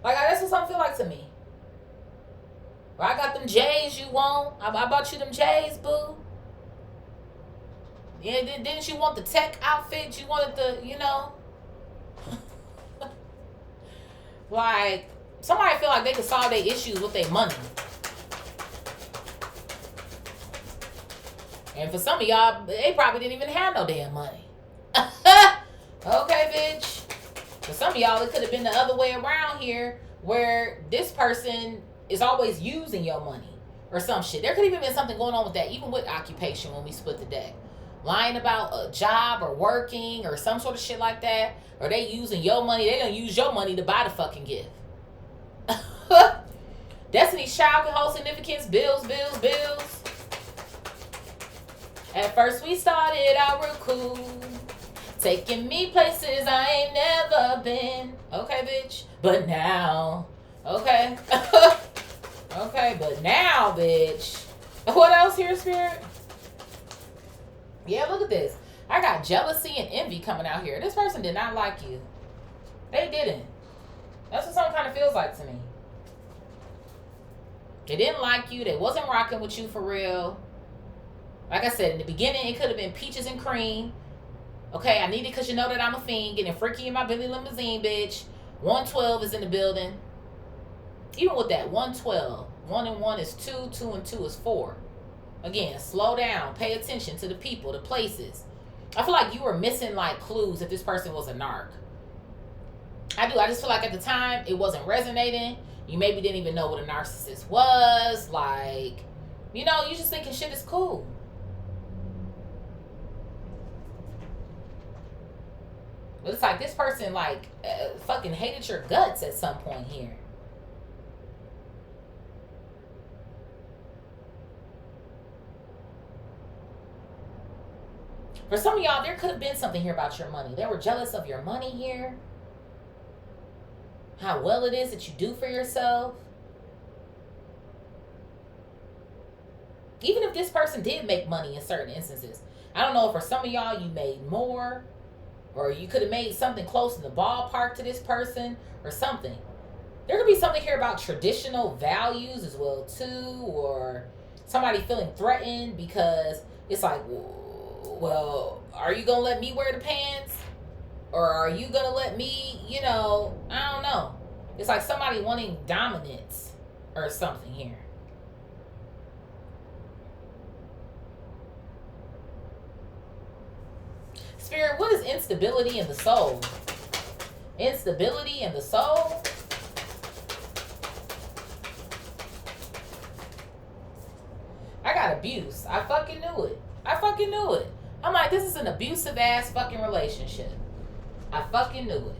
like, that's what something feel like to me. Or I got them J's you want. I bought you them J's, boo. Yeah, didn't you want the tech outfit? You wanted the, you know. Like, somebody feel like they could solve their issues with their money. And for some of y'all, they probably didn't even have no damn money. Okay, bitch. For some of y'all, it could have been the other way around here, where this person is always using your money or some shit. There could even been something going on with that, even with occupation when we split the deck. Lying about a job or working or some sort of shit like that. Or they using your money. They don't use your money to buy the fucking gift. Destiny's Child can hold significance. Bills. At first we started out real cool. Taking me places I ain't never been. Okay, bitch. But now. Okay. Okay, but now, bitch. What else here, Spirit? Yeah, look at this. I got jealousy and envy coming out here. This person did not like you. They didn't. That's what something kind of feels like to me. They didn't like you. They wasn't rocking with you for real. Like I said, in the beginning, it could have been peaches and cream. Okay, I need it because you know that I'm a fiend. Getting freaky in my Billy limousine, bitch. 112 is in the building. Even with that, 112. 1 and 1 is 2. 2 and 2 is 4. Again, slow down. Pay attention to the people, the places. I feel like you were missing, like, clues if this person was a narc. I do. I just feel like at the time, it wasn't resonating. You maybe didn't even know what a narcissist was. Like, you know, you just thinking shit is cool. But it's like this person, like, fucking hated your guts at some point here. For some of y'all, there could have been something here about your money. They were jealous of your money here. How well it is that you do for yourself. Even if this person did make money in certain instances. I don't know if for some of y'all you made more. Or you could have made something close in the ballpark to this person. Or something. There could be something here about traditional values as well too. Or somebody feeling threatened because it's like, well, are you going to let me wear the pants? Or are you going to let me, you know, I don't know. It's like somebody wanting dominance or something here. Spirit, what is instability in the soul? Instability in the soul? I got abuse. I fucking knew it. I'm like, this is an abusive ass fucking relationship. I fucking knew it.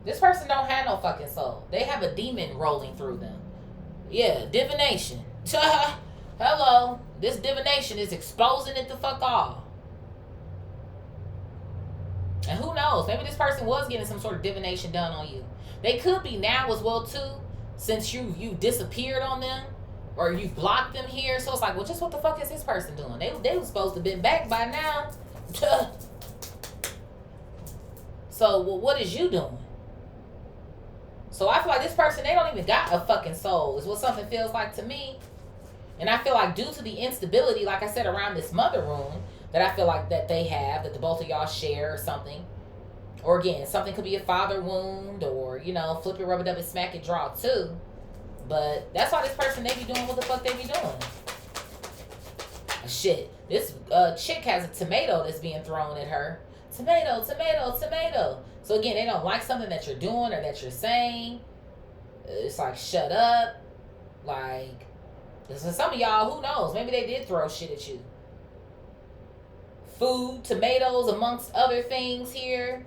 This person don't have no fucking soul. They have a demon rolling through them. Yeah, divination. Hello. This divination is exposing it the fuck off. And who knows? Maybe this person was getting some sort of divination done on you. They could be now as well too, since you disappeared on them or you blocked them here. So it's like, well, just what the fuck is this person doing? They were supposed to have been back by now. So well, what is you doing? So I feel like this person, they don't even got a fucking soul, is what something feels like to me. And I feel like due to the instability, like I said, around this mother room, that I feel like that they have, that the both of y'all share or something. Or again, something could be a father wound or, you know, flip it, rub it up, and smack it, draw too. But that's why this person, they be doing what the fuck they be doing. Shit. This chick has a tomato that's being thrown at her. Tomato, tomato, tomato. So again, they don't like something that you're doing or that you're saying. It's like, shut up. Like, so some of y'all, who knows? Maybe they did throw shit at you. Food, tomatoes, amongst other things here.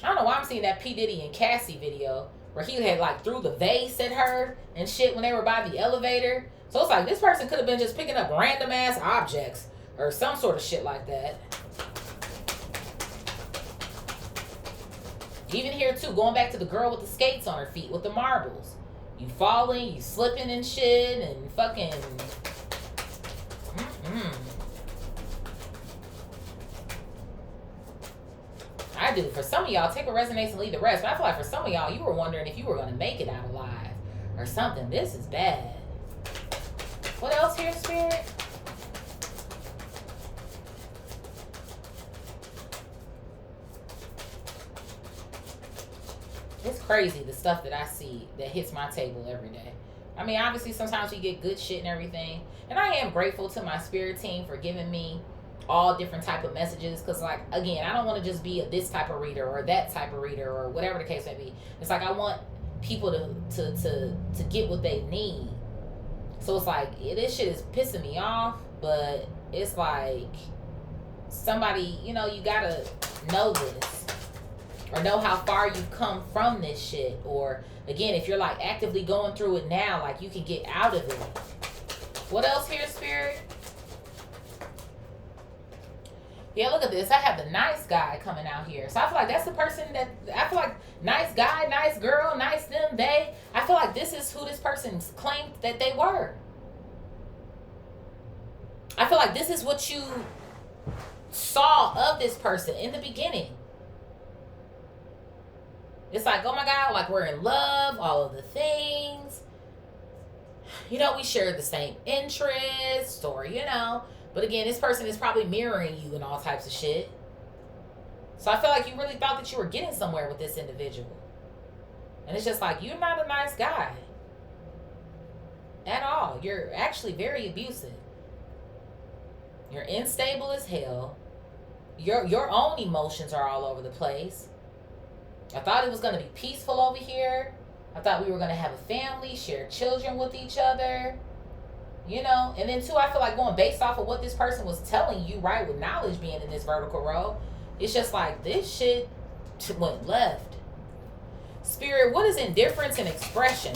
I don't know why I'm seeing that P. Diddy and Cassie video where he had like threw the vase at her and shit when they were by the elevator. So it's like this person could have been just picking up random ass objects or some sort of shit like that. Even here too, going back to the girl with the skates on her feet with the marbles. You falling, you slipping and shit and fucking... I do. For some of y'all, take a resonance and leave the rest. But I feel like for some of y'all, you were wondering if you were going to make it out alive or something. This is bad. What else here, Spirit? It's crazy the stuff that I see that hits my table every day. I mean, obviously, sometimes we get good shit and everything. And I am grateful to my spirit team for giving me all different type of messages. Because, like, again, I don't want to just be a this type of reader or that type of reader or whatever the case may be. It's like I want people to get what they need. So it's like, this shit is pissing me off. But it's like, somebody, you know, you got to know this. Or know how far you've come from this shit. Or, again, if you're, like, actively going through it now, like, you can get out of it. What else here, Spirit? Yeah, look at this. I have the nice guy coming out here. So I feel like that's the person that... I feel like nice guy, nice girl, nice them, they. I feel like this is who this person claimed that they were. I feel like this is what you saw of this person in the beginning. It's like, oh my God, like we're in love, all of the things. You know, we share the same interests or, you know. But again, this person is probably mirroring you and all types of shit. So I feel like you really thought that you were getting somewhere with this individual. And it's just like, you're not a nice guy. At all. You're actually very abusive. You're unstable as hell. Your own emotions are all over the place. I thought it was going to be peaceful over here. I thought we were going to have a family, share children with each other. You know? And then, too, I feel like going based off of what this person was telling you, right, with knowledge being in this vertical row, it's just like, this shit went left. Spirit, what is indifference and expression?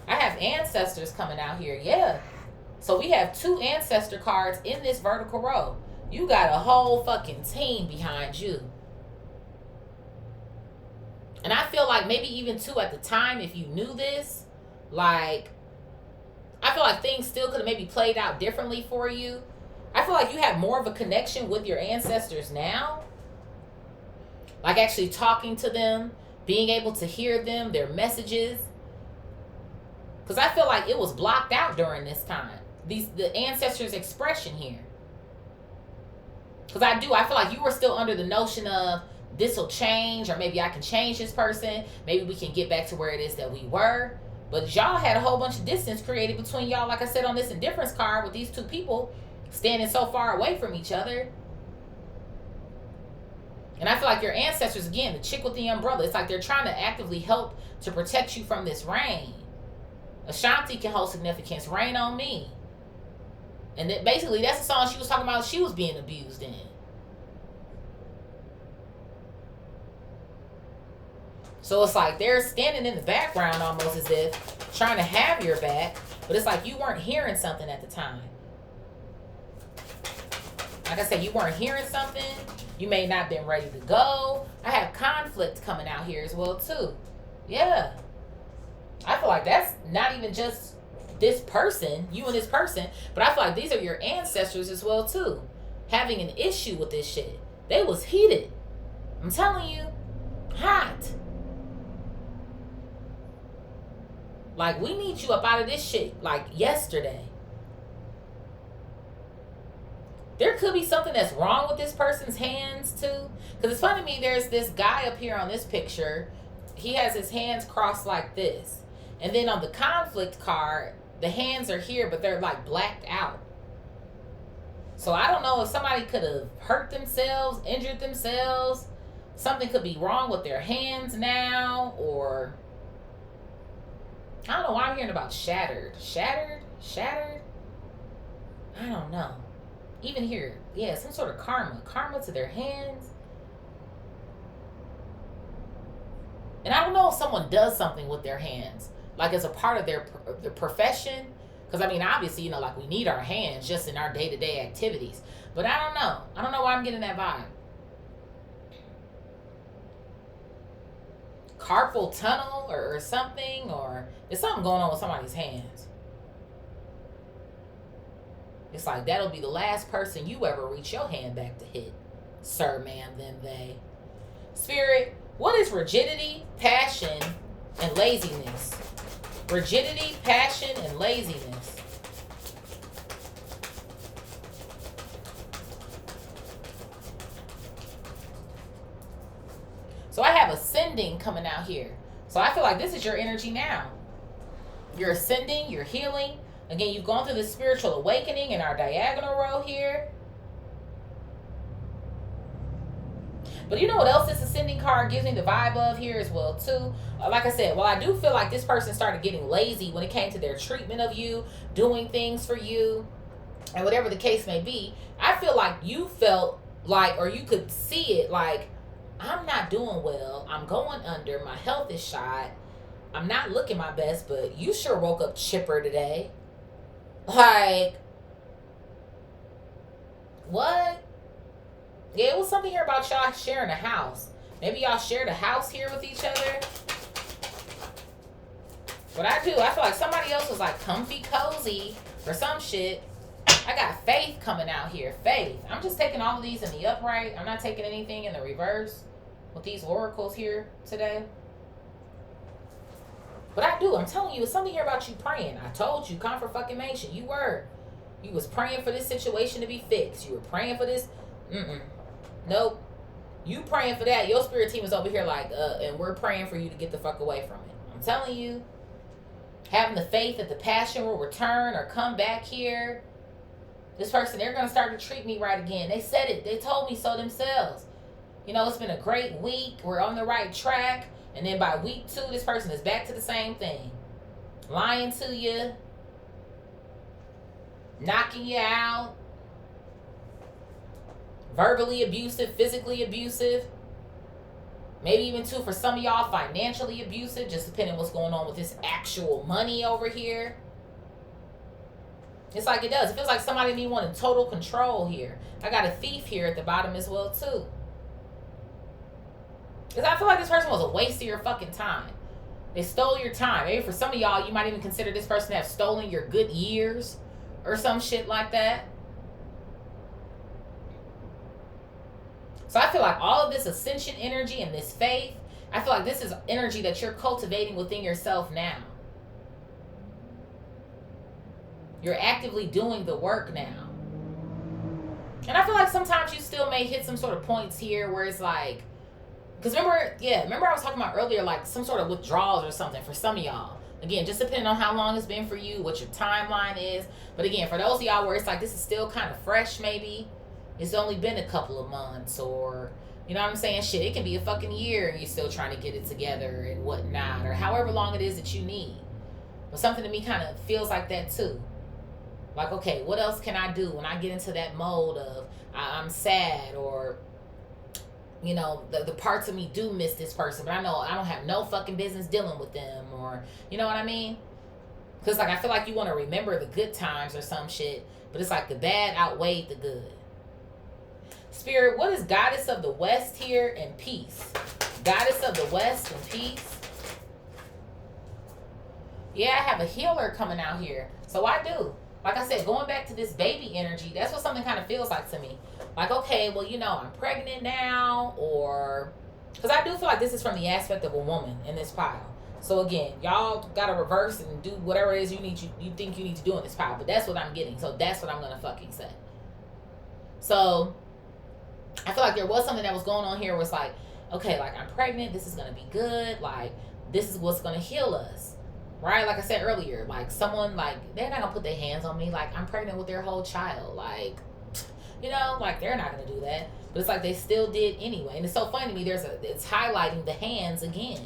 I have ancestors coming out here. Yeah. So we have 2 ancestor cards in this vertical row. You got a whole fucking team behind you. And I feel like maybe even too at the time, if you knew this, like, I feel like things still could have maybe played out differently for you. I feel like you have more of a connection with your ancestors now. Like actually talking to them, being able to hear them, their messages. Because I feel like it was blocked out during this time. The ancestors' expression here. Because I feel like you were still under the notion of this will change, or maybe I can change this person. Maybe we can get back to where it is that we were. But y'all had a whole bunch of distance created between y'all, like I said on this indifference card, with these 2 people standing so far away from each other. And I feel like your ancestors, again, the chick with the umbrella, it's like they're trying to actively help to protect you from this rain. Ashanti can hold significance. Rain on me. And then basically that's the song she was talking about she was being abused in. So it's like they're standing in the background almost as if trying to have your back, but it's like you weren't hearing something at the time. Like I said, you weren't hearing something. You may not have been ready to go. I have conflict coming out here as well too. Yeah. I feel like that's not even just this person, you and this person, but I feel like these are your ancestors as well too. Having an issue with this shit. They was heated. I'm telling you. Hot. Like, we need you up out of this shit like yesterday. There could be something that's wrong with this person's hands too. Because it's funny to me, there's this guy up here on this picture. He has his hands crossed like this. And then on the conflict card, the hands are here, but they're like blacked out. So I don't know if somebody could have hurt themselves, injured themselves. Something could be wrong with their hands now, or I don't know why I'm hearing about shattered. Shattered? I don't know. Even here, yeah, some sort of karma to their hands. And I don't know if someone does something with their hands, like as a part of their profession. Because, I mean, obviously, you know, like we need our hands just in our day-to-day activities. But I don't know. I don't know why I'm getting that vibe. Carpal tunnel or something, or there's something going on with somebody's hands. It's like that'll be the last person you ever reach your hand back to hit. Sir, ma'am, them, they. Spirit, what is rigidity, passion, and laziness? Rigidity, passion, and laziness. So I have ascending coming out here. So I feel like this is your energy now. You're ascending, you're healing. Again, you've gone through the spiritual awakening in our diagonal row here. But you know what else this ascending card gives me the vibe of here as well too? Like I said, well, I do feel like this person started getting lazy when it came to their treatment of you, doing things for you, and whatever the case may be. I feel like you felt like, or you could see it like, I'm not doing well. I'm going under. My health is shot. I'm not looking my best, but you sure woke up chipper today. Like, what? Yeah, it was something here about y'all sharing a house. Maybe y'all shared a house here with each other. But I feel like somebody else was like comfy cozy or some shit. I got faith coming out here. Faith. I'm just taking all of these in the upright. I'm not taking anything in the reverse with these oracles here today. But I'm telling you, it's something here about you praying. I told you, confirmation. You was praying for this situation to be fixed. You were praying for this. Nope. You praying for that. Your spirit team is over here like, and we're praying for you to get the fuck away from it. I'm telling you, having the faith that the passion will return or come back here. This person, they're going to start to treat me right again. They said it. They told me so themselves. You know, it's been a great week. We're on the right track. And then by week 2, this person is back to the same thing. Lying to you. Knocking you out. Verbally abusive, physically abusive. Maybe even too, for some of y'all, financially abusive. Just depending on what's going on with this actual money over here. It's like it does. It feels like somebody need one in total control here. I got a thief here at the bottom as well too. Because I feel like this person was a waste of your fucking time. They stole your time. Maybe for some of y'all, you might even consider this person to have stolen your good years or some shit like that. So I feel like all of this ascension energy and this faith, I feel like this is energy that you're cultivating within yourself now. You're actively doing the work now. And I feel like sometimes you still may hit some sort of points here where it's like, because remember I was talking about earlier, like some sort of withdrawals or something for some of y'all. Again, just depending on how long it's been for you, what your timeline is. But again, for those of y'all where it's like this is still kind of fresh maybe, it's only been a couple of months or, you know what I'm saying? Shit, it can be a fucking year and you're still trying to get it together and whatnot, or however long it is that you need. But something to me kind of feels like that too. Like, okay, what else can I do when I get into that mode of I'm sad, or you know, the parts of me do miss this person, but I know I don't have no fucking business dealing with them, or you know what I mean? Because like I feel like you want to remember the good times or some shit, but it's like the bad outweighed the good. Spirit, what is Goddess of the West here and peace? Goddess of the West and peace. Yeah, I have a healer coming out here. So I do. Like I said, going back to this baby energy, that's what something kind of feels like to me. Like, okay, well, you know, I'm pregnant now, or... Because I do feel like this is from the aspect of a woman in this pile. So again, y'all got to reverse and do whatever it is you think you need to do in this pile. But that's what I'm getting. So that's what I'm going to fucking say. So I feel like there was something that was going on here where it's like, okay, like I'm pregnant. This is going to be good. Like, this is what's going to heal us. Right? Like I said earlier, like someone, like, they're not going to put their hands on me. Like, I'm pregnant with their whole child. Like, you know, like they're not going to do that. But it's like they still did anyway. And it's so funny to me. It's highlighting the hands again.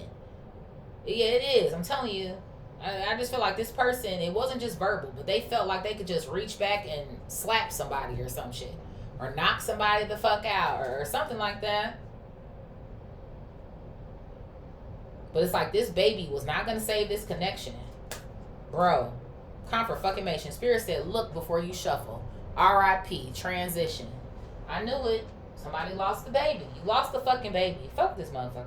Yeah, it is. I'm telling you. I just feel like this person, it wasn't just verbal, but they felt like they could just reach back and slap somebody or some shit. Or knock somebody the fuck out or something like that. But it's like this baby was not going to save this connection. Bro. Confirmation. Spirit said, look before you shuffle. R.I.P. Transition. I knew it. Somebody lost the baby. You lost the fucking baby. Fuck this motherfucker.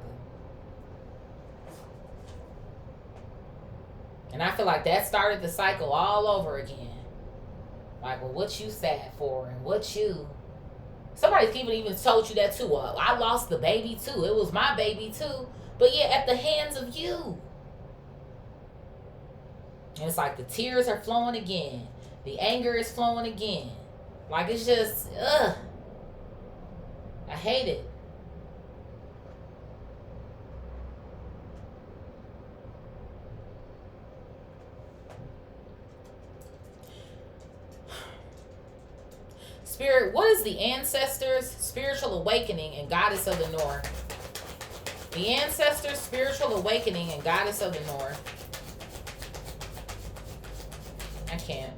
And I feel like that started the cycle all over again. Like, well, what you sad for and what you... Somebody's even told you that too. I lost the baby too. It was my baby too. But yeah, at the hands of you. And it's like the tears are flowing again. The anger is flowing again. Like, it's just, ugh. I hate it. Spirit, what is the ancestors, spiritual awakening, and goddess of the north? The ancestors, spiritual awakening, and goddess of the north. I can't.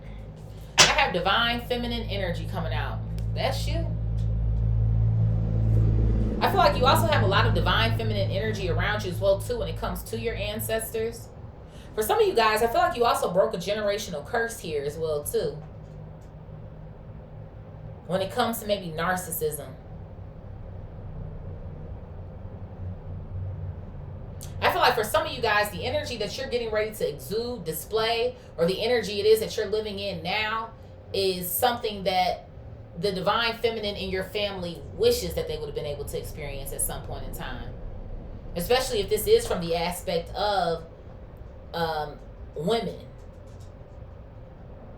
I have divine feminine energy coming out. That's you. I feel like you also have a lot of divine feminine energy around you as well too when it comes to your ancestors. For some of you guys, I feel like you also broke a generational curse here as well too. When it comes to maybe narcissism. I feel like for some of you guys, the energy that you're getting ready to exude, display, or the energy it is that you're living in now is something that the divine feminine in your family wishes that they would have been able to experience at some point in time. Especially if this is from the aspect of women.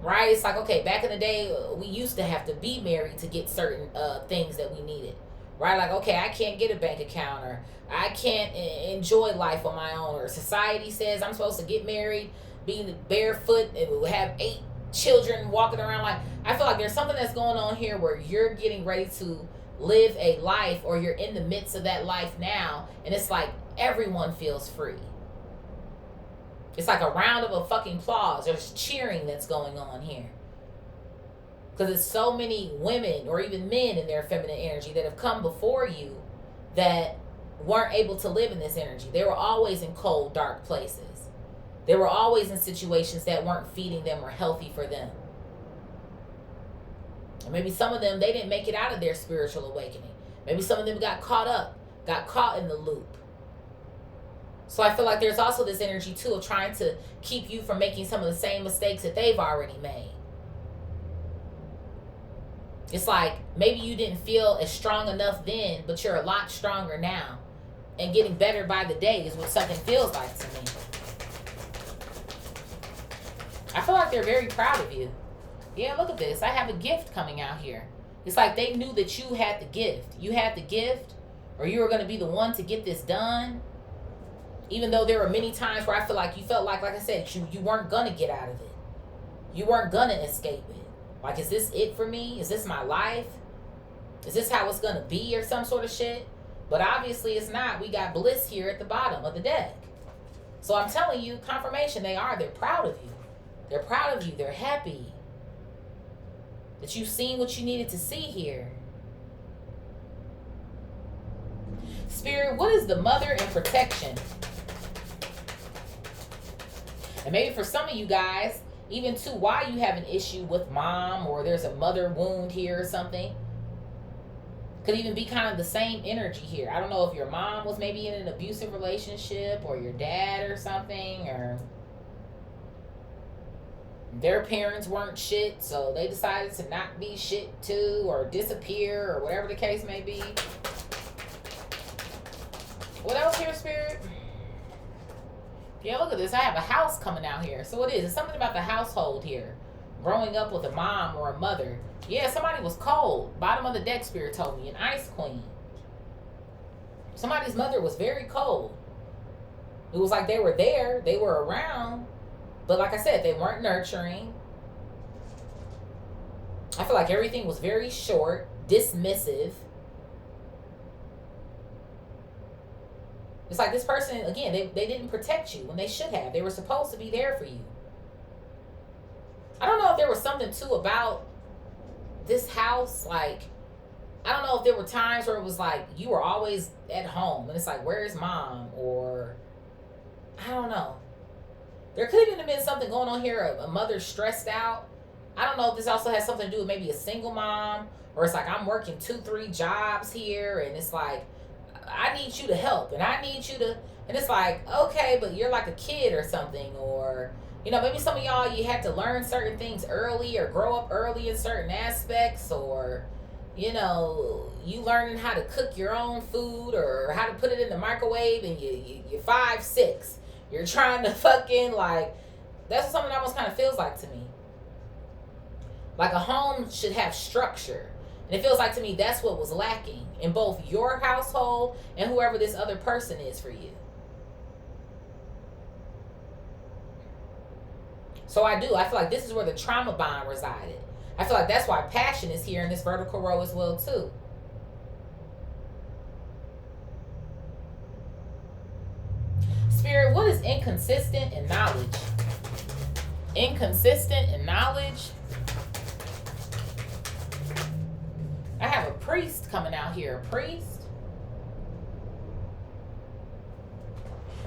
Right? It's like, okay, back in the day, we used to have to be married to get certain things that we needed. Right? Like, okay, I can't get a bank account, or I can't enjoy life on my own, or society says I'm supposed to get married, be barefoot, and have 8 children walking around. Like, I feel like there's something that's going on here where you're getting ready to live a life, or you're in the midst of that life now, and it's like everyone feels free. It's like a round of a fucking applause. There's cheering that's going on here. Because it's so many women or even men in their feminine energy that have come before you that weren't able to live in this energy. They were always in cold, dark places. They were always in situations that weren't feeding them or healthy for them. And maybe some of them, they didn't make it out of their spiritual awakening. Maybe some of them got caught in the loop. So I feel like there's also this energy too of trying to keep you from making some of the same mistakes that they've already made. It's like maybe you didn't feel as strong enough then, but you're a lot stronger now. And getting better by the day is what something feels like to me. I feel like they're very proud of you. Yeah, look at this. I have a gift coming out here. It's like they knew that you had the gift. You had the gift, or you were going to be the one to get this done. Even though there were many times where I feel like you felt like I said, you weren't going to get out of it. You weren't going to escape it. Like, is this it for me? Is this my life? Is this how it's going to be or some sort of shit? But obviously it's not. We got bliss here at the bottom of the deck. So I'm telling you, confirmation, they're proud of you. They're proud of you. They're happy. That you've seen what you needed to see here. Spirit, what is the mother and protection? And maybe for some of you guys, even too, why you have an issue with mom, or there's a mother wound here or something. Could even be kind of the same energy here. I don't know if your mom was maybe in an abusive relationship, or your dad or something, or their parents weren't shit, so they decided to not be shit too, or disappear, or whatever the case may be. What else here, Spirit? Yeah, look at this. I have a house coming out here. So it is. It's something about the household here. Growing up with a mom or a mother. Yeah, somebody was cold. Bottom of the deck, Spirit told me. An ice queen. Somebody's mother was very cold. It was like they were there. They were around. But like I said, they weren't nurturing. I feel like everything was very short. Dismissive. It's like this person, again, they didn't protect you when they should have. They were supposed to be there for you. I don't know if there was something, too, about this house. Like, I don't know if there were times where it was like you were always at home. And it's like, where's mom? Or, I don't know. There could even have been something going on here. A mother stressed out. I don't know if this also has something to do with maybe a single mom. Or it's like I'm working 2-3 jobs here. And it's like, I need you to help, and I need you to, and it's like, okay, but you're like a kid or something, or, you know, maybe some of y'all, you had to learn certain things early, or grow up early in certain aspects, or, you know, you learning how to cook your own food, or how to put it in the microwave, and you're 5, 6, you're trying to fucking, like, that's what something almost kind of feels like to me. Like a home should have structure. And it feels like to me that's what was lacking in both your household and whoever this other person is for you. So I feel like this is where the trauma bond resided. I feel like that's why passion is here in this vertical row as well too. Spirit, what is inconsistent in knowledge? Inconsistent in knowledge. I have a priest coming out here. A priest.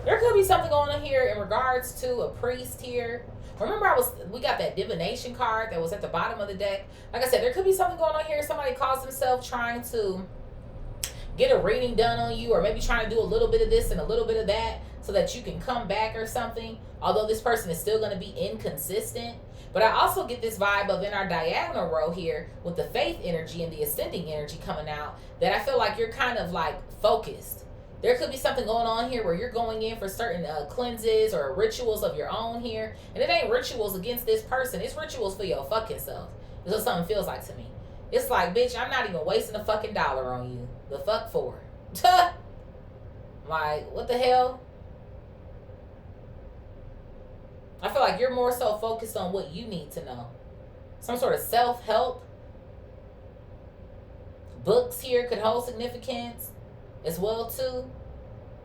There could be something going on here in regards to a priest here. Remember, we got that divination card that was at the bottom of the deck. Like I said, there could be something going on here. Somebody calls themselves trying to get a reading done on you, or maybe trying to do a little bit of this and a little bit of that so that you can come back or something. Although this person is still going to be inconsistent. But I also get this vibe of in our diagonal row here with the faith energy and the ascending energy coming out, that I feel like you're kind of like focused. There could be something going on here where you're going in for certain cleanses or rituals of your own here. And it ain't rituals against this person. It's rituals for your fucking self. It's what something feels like to me. It's like, bitch, I'm not even wasting a fucking dollar on you. The fuck for? Like, what the hell? I feel like you're more so focused on what you need to know. Some sort of self-help. Books here could hold significance as well too.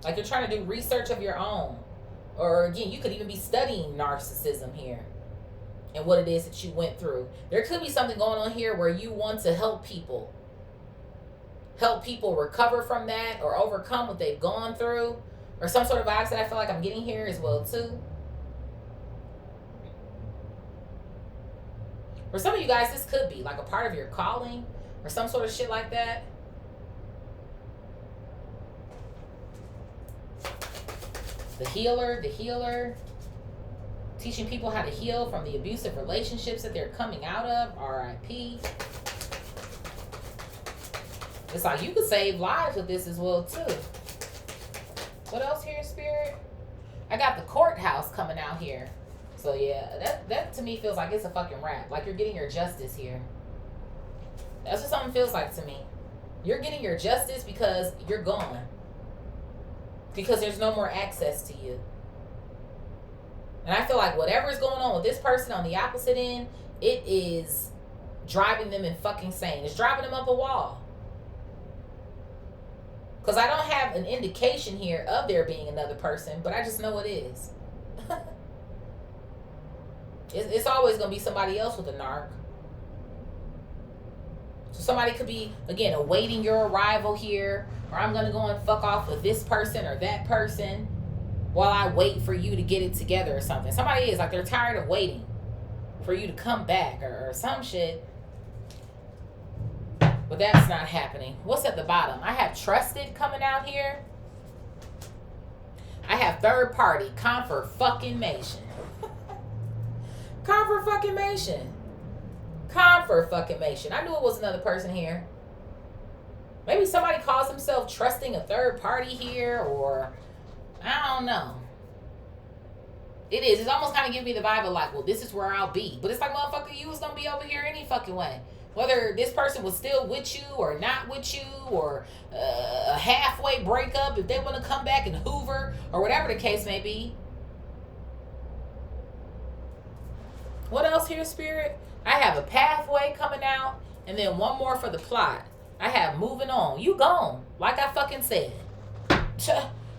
Like you're trying to do research of your own. Or again, you could even be studying narcissism here and what it is that you went through. There could be something going on here where you want to help people. Help people recover from that or overcome what they've gone through. Or some sort of vibes that I feel like I'm getting here as well too. For some of you guys, this could be like a part of your calling or some sort of shit like that. The healer, teaching people how to heal from the abusive relationships that they're coming out of, RIP. It's like you could save lives with this as well too. What else here, Spirit? I got the courthouse coming out here. So yeah, that to me feels like it's a fucking wrap. Like you're getting your justice here. That's what something feels like to me. You're getting your justice because you're gone. Because there's no more access to you. And I feel like whatever is going on with this person on the opposite end, it is driving them in fucking insane. It's driving them up a wall. Because I don't have an indication here of there being another person, but I just know it is. It's always going to be somebody else with a narc. So somebody could be, again, awaiting your arrival here, or I'm going to go and fuck off with this person or that person while I wait for you to get it together or something. Somebody is like, they're tired of waiting for you to come back or some shit. But that's not happening. What's at the bottom? I have trusted coming out here. I have third party, confirmation. Confirmation. Confirmation. I knew it was another person here. Maybe somebody calls himself trusting a third party here, or I don't know. It is. It's almost kind of giving me the vibe of like, well, this is where I'll be. But it's like, motherfucker, you was going to be over here any fucking way. Whether this person was still with you or not with you, or a halfway breakup, if they want to come back and hoover, or whatever the case may be. What else here, Spirit? I have a pathway coming out, and then one more for the plot. I have moving on. You gone, like I fucking said.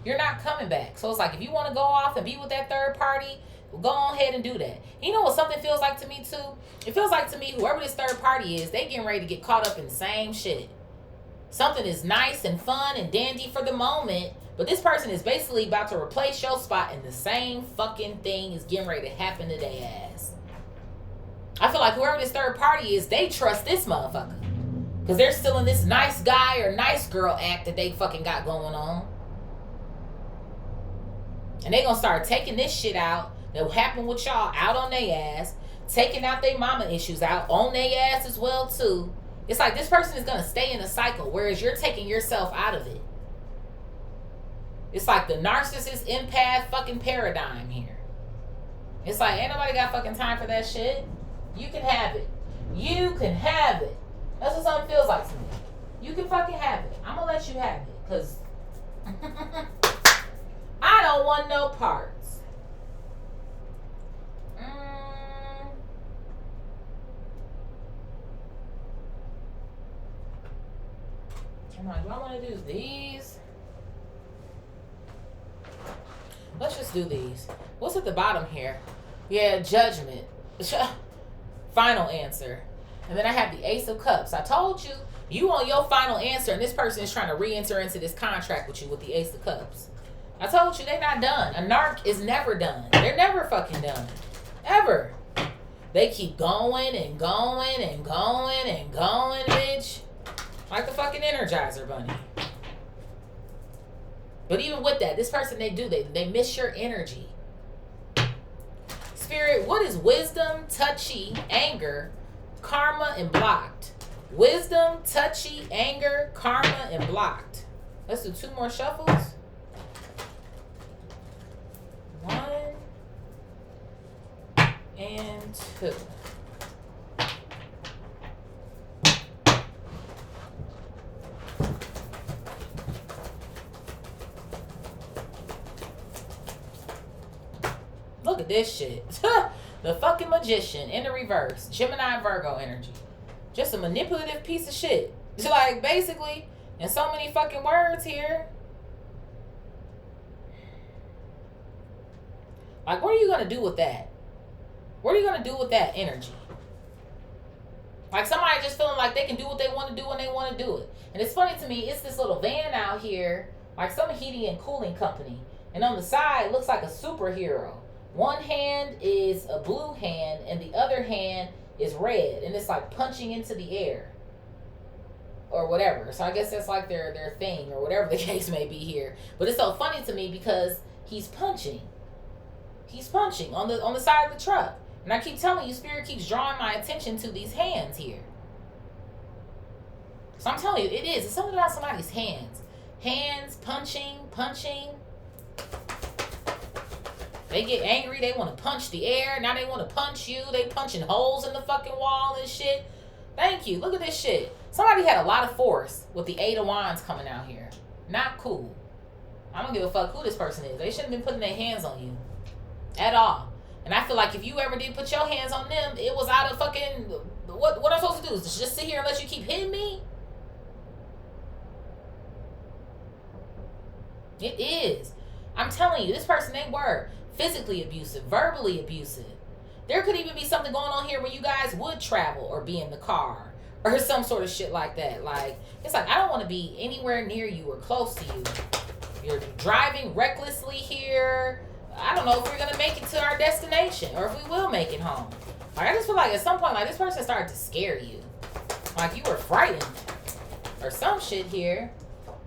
You're not coming back. So it's like, if you want to go off and be with that third party, go on ahead and do that. You know what something feels like to me too? It feels like to me, whoever this third party is, they getting ready to get caught up in the same shit. Something is nice and fun and dandy for the moment, but this person is basically about to replace your spot, and the same fucking thing is getting ready to happen to their ass. I feel like whoever this third party is, they trust this motherfucker. Because they're still in this nice guy or nice girl act that they fucking got going on. And they gonna start taking this shit out that happened with y'all out on their ass. Taking out their mama issues out on their ass as well too. It's like this person is gonna stay in a cycle, whereas you're taking yourself out of it. It's like the narcissist empath fucking paradigm here. It's like, ain't nobody got fucking time for that shit. You can have it. You can have it. That's what something feels like to me. You can fucking have it. I'm gonna let you have it. Because I don't want no parts. I'm like, do I want to do these? Let's just do these. What's at the bottom here? Yeah, judgment. Final answer. And then I have the Ace of Cups. I told you, you on your final answer, and this person is trying to re-enter into this contract with you with the Ace of Cups. I told you, they're not done. A narc is never done. They're never fucking done. Ever. They keep going and going and going and going, bitch. Like the fucking Energizer Bunny. But even with that, this person, they miss your energy. Spirit, what is wisdom, touchy, anger, karma, and blocked? Wisdom, touchy, anger, karma, and blocked. Let's do 2 more shuffles. 1 and 2. Look at this shit. The fucking magician in the reverse. Gemini Virgo energy. Just a manipulative piece of shit. Like, basically, in so many fucking words here. Like, what are you going to do with that? What are you going to do with that energy? Like, somebody just feeling like they can do what they want to do when they want to do it. And it's funny to me, it's this little van out here, like some heating and cooling company. And on the side, it looks like a superhero. One hand is a blue hand, and the other hand is red. And it's like punching into the air. Or whatever. So I guess that's like their thing, or whatever the case may be here. But it's so funny to me because he's punching. He's punching on the side of the truck. And I keep telling you, Spirit keeps drawing my attention to these hands here. So I'm telling you, it is. It's something about somebody's hands. Hands, punching. They get angry. They want to punch the air. Now they want to punch you. They punching holes in the fucking wall and shit. Thank you. Look at this shit. Somebody had a lot of force with the 8 of Wands coming out here. Not cool. I don't give a fuck who this person is. They shouldn't have been putting their hands on you. At all. And I feel like if you ever did put your hands on them, it was out of fucking... What I'm supposed to do? Is just sit here and let you keep hitting me? It is. I'm telling you, this person, they were physically abusive, verbally abusive. There could even be something going on here where you guys would travel or be in the car or some sort of shit like that. Like, it's like, I don't want to be anywhere near you or close to you. You're driving recklessly here. I don't know if we're going to make it to our destination or if we will make it home. Like, I just feel like at some point, like, this person started to scare you. Like, you were frightened or some shit here.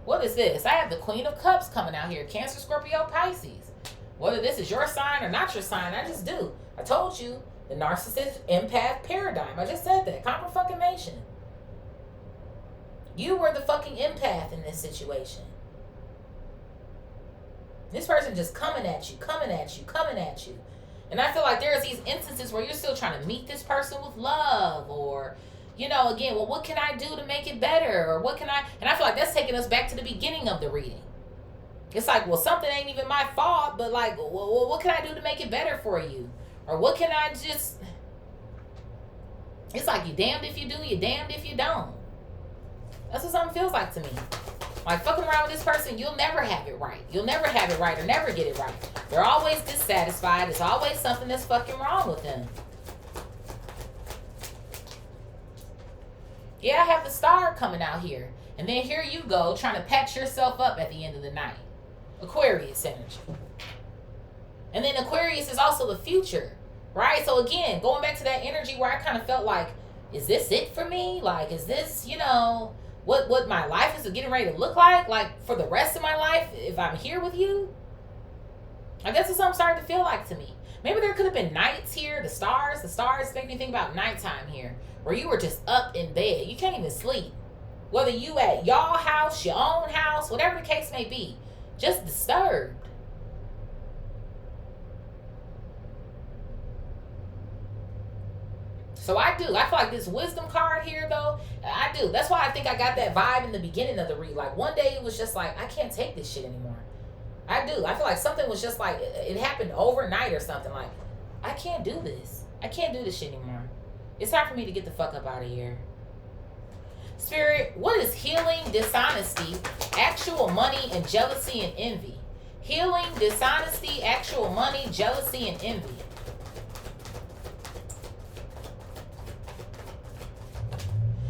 What is this? I have the Queen of Cups coming out here. Cancer, Scorpio, Pisces. Whether this is your sign or not your sign, I just do. I told you, the narcissist empath paradigm. I just said that. Confirmation. You were the fucking empath in this situation. This person just coming at you, coming at you, coming at you. And I feel like there's these instances where you're still trying to meet this person with love, or, you know, again, well, what can I do to make it better? Or what can I, and I feel like that's taking us back to the beginning of the reading. It's like, well, something ain't even my fault, but like, well, what can I do to make it better for you? Or what can I just, it's like, you damned if you do, you damned if you don't. That's what something feels like to me. Like, fucking around with this person, you'll never have it right. You'll never have it right or never get it right. They're always dissatisfied. There's always something that's fucking wrong with them. Yeah, I have the Star coming out here. And then here you go, trying to patch yourself up at the end of the night. Aquarius energy. And then Aquarius is also the future, right? So again, going back to that energy where I kind of felt like, is this it for me? Like, is this, you know, what my life is getting ready to look like for the rest of my life if I'm here with you? I guess it's something starting to feel like to me. Maybe there could have been nights here, the stars make me think about nighttime here, where you were just up in bed. You can't even sleep. Whether you at y'all house, your own house, whatever the case may be, just disturbed. So I do. I feel like this wisdom card here, though, I do. That's why I think I got that vibe in the beginning of the read. Like, one day it was just like, I can't take this shit anymore. I do. I feel like something was just like, it happened overnight or something. Like, I can't do this. I can't do this shit anymore. It's time for me to get the fuck up out of here. Spirit, what is healing, dishonesty, actual money, and jealousy and envy? Healing, dishonesty, actual money, jealousy, and envy.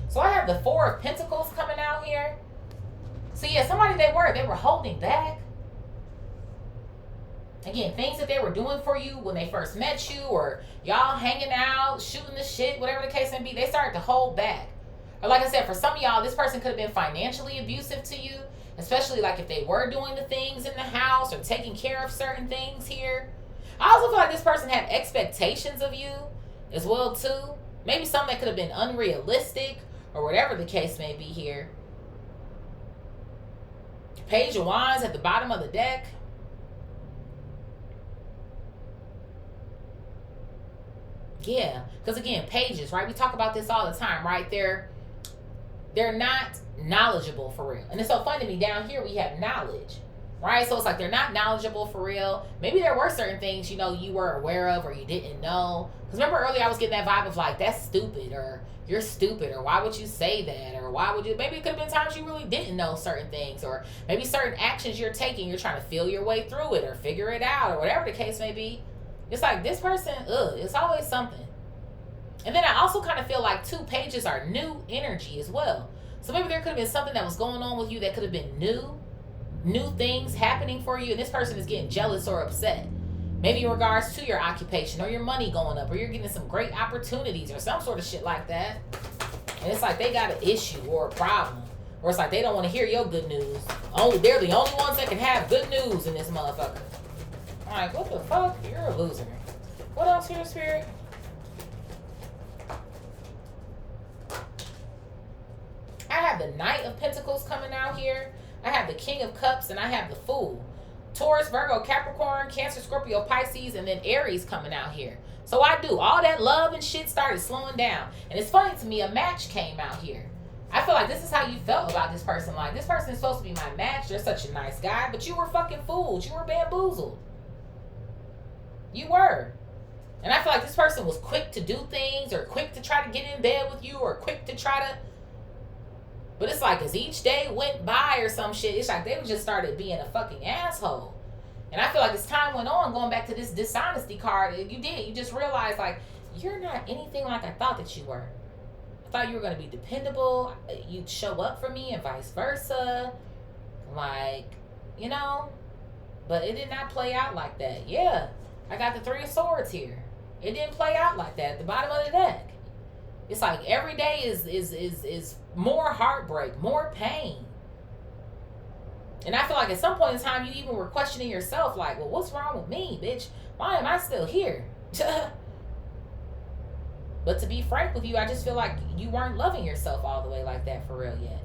So I have the Four of Pentacles coming out here. So yeah, somebody they were holding back. Again, things that they were doing for you when they first met you, or y'all hanging out, shooting the shit, whatever the case may be, they started to hold back. Or like I said, for some of y'all, this person could have been financially abusive to you, especially like if they were doing the things in the house or taking care of certain things here. I also feel like this person had expectations of you as well too. Maybe something that could have been unrealistic or whatever the case may be here. Page of Wands at the bottom of the deck. Yeah, because again, pages, right? We talk about this all the time, right? They're not knowledgeable for real. And it's so funny to me, down here we have knowledge, right? So it's like they're not knowledgeable for real. Maybe there were certain things, you know, you were aware of or you didn't know. Because remember earlier I was getting that vibe of like, that's stupid, or you're stupid, or why would you say that, or why would you, maybe it could have been times you really didn't know certain things, or maybe certain actions you're taking, you're trying to feel your way through it or figure it out or whatever the case may be. It's like this person, it's always something. And then I also kind of feel like 2 pages are new energy as well. So maybe there could have been something that was going on with you that could have been new things happening for you, and this person is getting jealous or upset. Maybe in regards to your occupation or your money going up, or you're getting some great opportunities or some sort of shit like that. And it's like they got an issue or a problem. Or it's like they don't want to hear your good news. They're the only ones that can have good news in this motherfucker. I'm like, what the fuck? You're a loser. What else here, Spirit? I have the Knight of Pentacles coming out here. I have the King of Cups, and I have the Fool. Taurus, Virgo, Capricorn, Cancer, Scorpio, Pisces, and then Aries coming out here. So I do. All that love and shit started slowing down. And it's funny to me, a match came out here. I feel like this is how you felt about this person. Like, this person is supposed to be my match. They're such a nice guy, but you were fucking fooled. You were bamboozled. You were. And I feel like this person was quick to do things, or quick to try to get in bed with you, or quick to try to... But it's like as each day went by or some shit, it's like they just started being a fucking asshole. And I feel like as time went on, going back to this dishonesty card, you just realized like, you're not anything like I thought that you were. I thought you were going to be dependable. You'd show up for me and vice versa. Like, you know, but it did not play out like that. Yeah, I got the Three of Swords here. It didn't play out like that at the bottom of the deck. It's like every day is more heartbreak, more pain. And I feel like at some point in time, you even were questioning yourself, like, well, what's wrong with me, bitch? Why am I still here? But to be frank with you, I just feel like you weren't loving yourself all the way like that for real yet.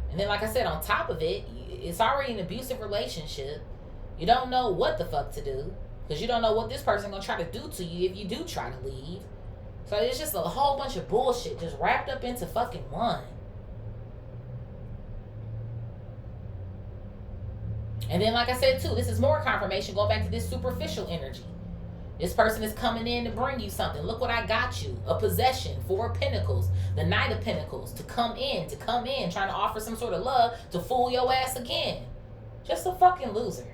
And then, like I said, on top of it, it's already an abusive relationship. You don't know what the fuck to do, because you don't know what this person gonna try to do to you if you do try to leave. So it's just a whole bunch of bullshit just wrapped up into fucking one. And then, like I said too, this is more confirmation going back to this superficial energy. This person is coming in to bring you something. Look what I got you. A possession, 4 of Pentacles, the Knight of Pentacles, to come in, trying to offer some sort of love to fool your ass again. Just a fucking loser.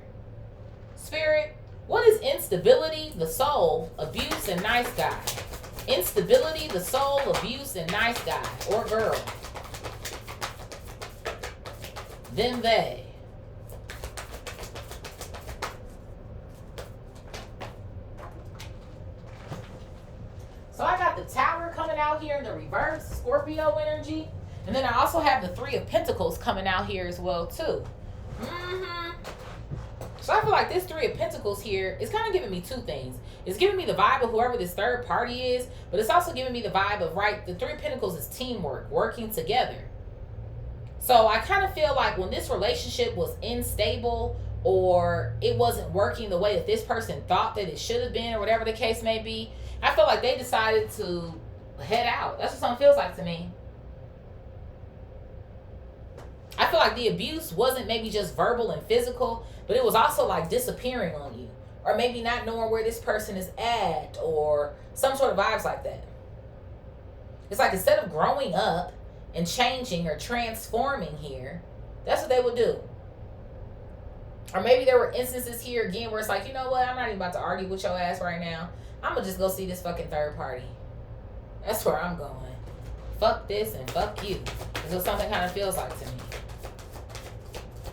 Spirit, what is instability, the soul, abuse, and nice guy? Instability, the soul, abuse, and nice guy or girl. Then they. So I got the Tower coming out here in the reverse, Scorpio energy. And then I also have the Three of Pentacles coming out here as well too. So I feel like this Three of Pentacles here is kind of giving me 2 things. It's giving me the vibe of whoever this third party is, but it's also giving me the vibe of, right, the Three of Pentacles is teamwork, working together. So I kind of feel like when this relationship was unstable or it wasn't working the way that this person thought that it should have been or whatever the case may be, I feel like they decided to head out. That's what something feels like to me. I feel like the abuse wasn't maybe just verbal and physical, but it was also like disappearing on you. Or maybe not knowing where this person is at or some sort of vibes like that. It's like instead of growing up and changing or transforming here, that's what they would do. Or maybe there were instances here again where it's like, you know what, I'm not even about to argue with your ass right now. I'm going to just go see this fucking third party. That's where I'm going. Fuck this and fuck you. That's what something kind of feels like to me.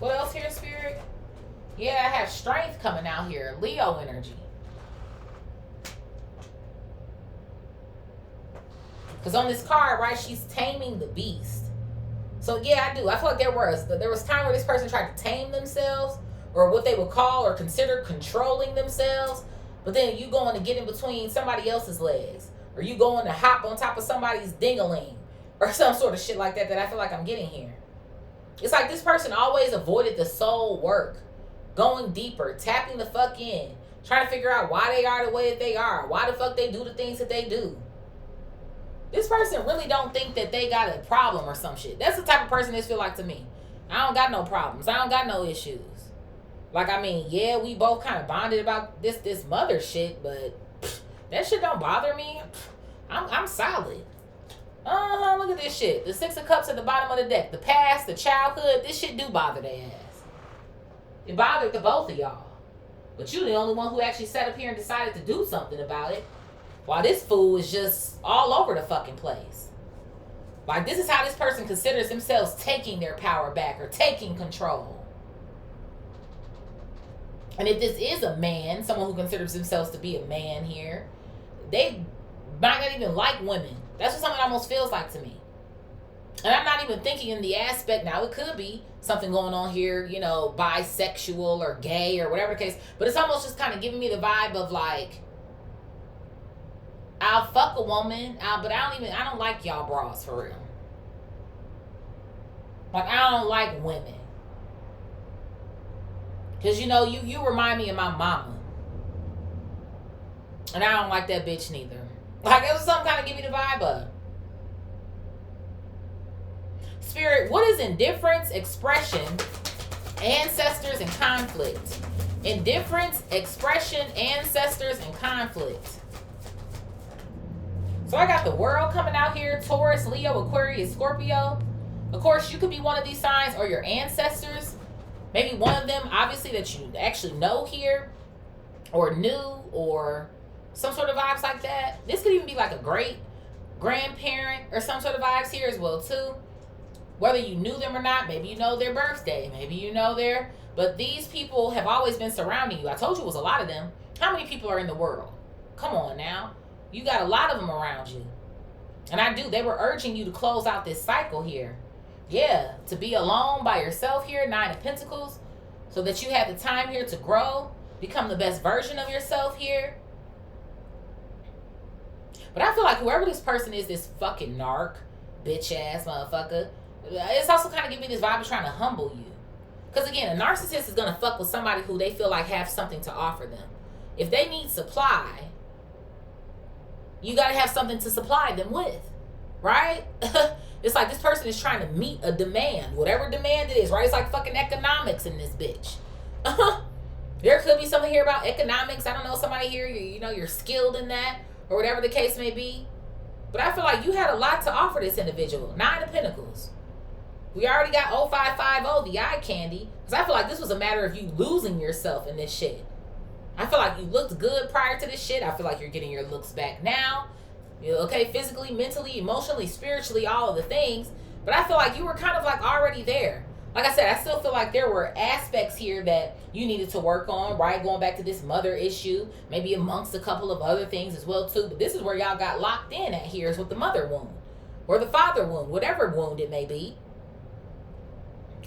What else here, Spirit? Yeah, I have strength coming out here. Leo energy. Because on this card, right, she's taming the beast. So yeah, I do. I feel like there was time where this person tried to tame themselves, or what they would call or consider controlling themselves. But then you going to get in between somebody else's legs, or you going to hop on top of somebody's ding-a-ling, or some sort of shit like that I feel like I'm getting here. It's like this person always avoided the soul work, going deeper, tapping the fuck in, trying to figure out why they are the way that they are, why the fuck they do the things that they do. This person really don't think that they got a problem or some shit. That's the type of person this feel like to me. I don't got no problems. I don't got no issues. Like, I mean, yeah, we both kind of bonded about this mother shit, but that shit don't bother me. I'm solid. Look at this shit. The 6 of Cups at the bottom of the deck. The past, the childhood, this shit do bother their ass. It bothered the both of y'all. But you the only one who actually sat up here and decided to do something about it. While this fool is just all over the fucking place. Like, this is how this person considers themselves taking their power back or taking control. And if this is a man, someone who considers themselves to be a man here, they might not even like women. That's what something almost feels like to me. And I'm not even thinking in the aspect, now it could be something going on here, you know, bisexual or gay or whatever the case. But it's almost just kind of giving me the vibe of like, I'll fuck a woman, but I don't like y'all bras for real. Like, I don't like women. Because, you know, you remind me of my mama. And I don't like that bitch neither. Like, it was something kind of give me the vibe of. Spirit, what is indifference, expression, ancestors, and conflict? Indifference, expression, ancestors, and conflict. So I got the World coming out here. Taurus, Leo, Aquarius, Scorpio. Of course, you could be one of these signs or your ancestors. Maybe one of them, obviously, that you actually know here. Or knew. Or some sort of vibes like that. This could even be like a great grandparent or some sort of vibes here as well too. Whether you knew them or not, maybe you know their birthday, maybe you know their, but these people have always been surrounding you. I told you it was a lot of them. How many people are in the world? Come on now. You got a lot of them around you. And they were urging you to close out this cycle here. Yeah, to be alone by yourself here, 9 of Pentacles, so that you have the time here to grow, become the best version of yourself here. But I feel like whoever this person is, this fucking narc, bitch ass motherfucker, it's also kind of giving me this vibe of trying to humble you. Because again, a narcissist is going to fuck with somebody who they feel like have something to offer them. If they need supply, you got to have something to supply them with, right? It's like this person is trying to meet a demand, whatever demand it is, right? It's like fucking economics in this bitch. There could be something here about economics. I don't know, somebody here, you know, you're skilled in that or whatever the case may be. But I feel like you had a lot to offer this individual. 9 of Pentacles. We already got 0550, the eye candy. Because I feel like this was a matter of you losing yourself in this shit. I feel like you looked good prior to this shit. I feel like you're getting your looks back now. You're okay, physically, mentally, emotionally, spiritually, all of the things. But I feel like you were kind of like already there. Like I said, I still feel like there were aspects here that you needed to work on, right? Going back to this mother issue, maybe amongst a couple of other things as well too. But this is where y'all got locked in at here, is with the mother wound or the father wound, whatever wound it may be.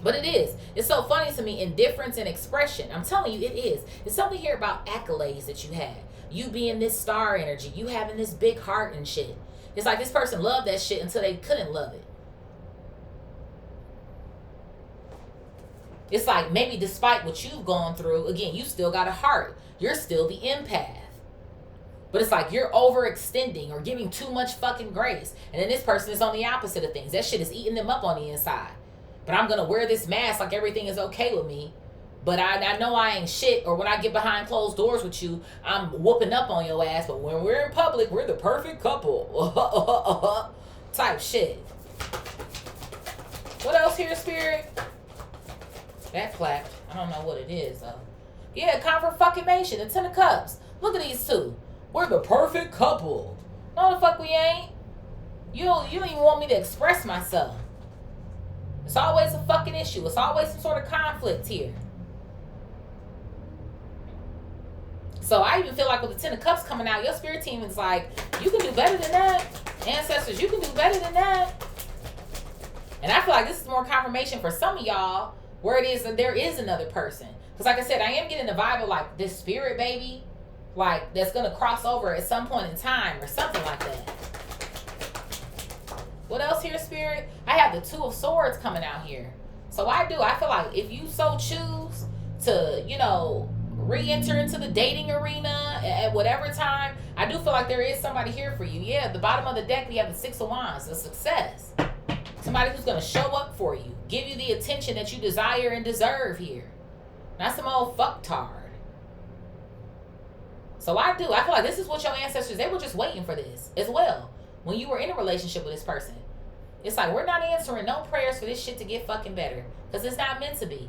But it is. It's so funny to me, indifference and expression. I'm telling you, it is. It's something here about accolades that you had. You being this star energy, you having this big heart and shit. It's like this person loved that shit until they couldn't love it. It's like maybe despite what you've gone through, again, you still got a heart. You're still the empath. But it's like you're overextending or giving too much fucking grace. And then this person is on the opposite of things. That shit is eating them up on the inside. But I'm going to wear this mask like everything is okay with me. But I know I ain't shit. Or when I get behind closed doors with you, I'm whooping up on your ass. But when we're in public, we're the perfect couple. Type shit. What else here, Spirit? That clapped. I don't know what it is, though. Yeah, confirmation. The 10 of Cups. Look at these two. We're the perfect couple. No, the fuck we ain't. You don't even want me to express myself. It's always a fucking issue. It's always some sort of conflict here. So I even feel like with the 10 of Cups coming out, your spirit team is like, you can do better than that. Ancestors, you can do better than that. And I feel like this is more confirmation for some of y'all where it is that there is another person. Because like I said, I am getting the vibe of like this spirit baby, like that's going to cross over at some point in time or something like that. What else here, Spirit? I have the 2 of Swords coming out here. So I feel like if you so choose to, you know, re-enter into the dating arena at whatever time, I do feel like there is somebody here for you. Yeah, at the bottom of the deck, we have the 6 of Wands, a success. Somebody who's going to show up for you, give you the attention that you desire and deserve here. Not some old fucktard. So I feel like this is what your ancestors, they were just waiting for this as well. When you were in a relationship with this person. It's like, we're not answering no prayers for this shit to get fucking better. Because it's not meant to be.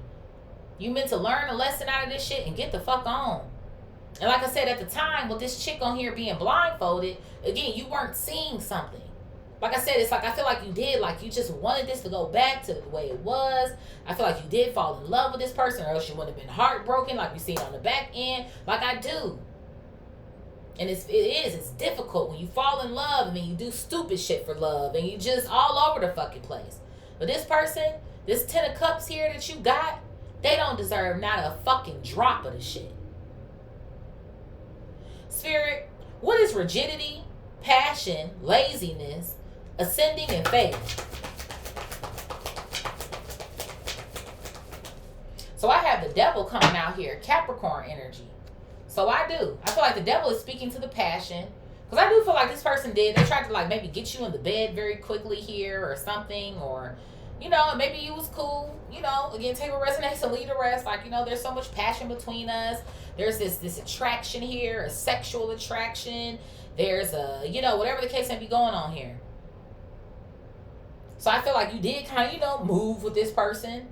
You meant to learn a lesson out of this shit and get the fuck on. And like I said, at the time, with this chick on here being blindfolded, again, you weren't seeing something. Like I said, it's like, I feel like you did, like you just wanted this to go back to the way it was. I feel like you did fall in love with this person, or else you wouldn't have been heartbroken like we seen on the back end, like I do. And it's difficult when you fall in love and then you do stupid shit for love and you just all over the fucking place. But this person, this 10 of Cups here that you got, they don't deserve not a fucking drop of the shit. Spirit, what is rigidity, passion, laziness, ascending, and faith? So I have the Devil coming out here, Capricorn energy. So I feel like the Devil is speaking to the passion. Because I do feel like this person they tried to like maybe get you in the bed very quickly here or something. Or, you know, maybe you was cool. You know, again, take what resonates and leave the rest. Like, you know, there's so much passion between us. There's this attraction here, a sexual attraction. There's a, you know, whatever the case may be going on here. So I feel like you did kind of, you know, move with this person.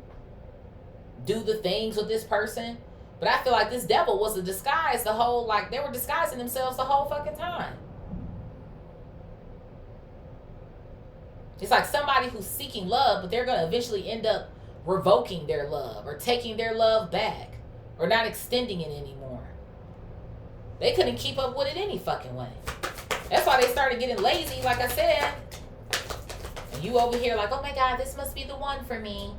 Do the things with this person. But I feel like this Devil was a disguise the whole, like, they were disguising themselves the whole fucking time. It's like somebody who's seeking love, but they're going to eventually end up revoking their love or taking their love back or not extending it anymore. They couldn't keep up with it any fucking way. That's why they started getting lazy, like I said. And you over here like, oh my God, this must be the one for me.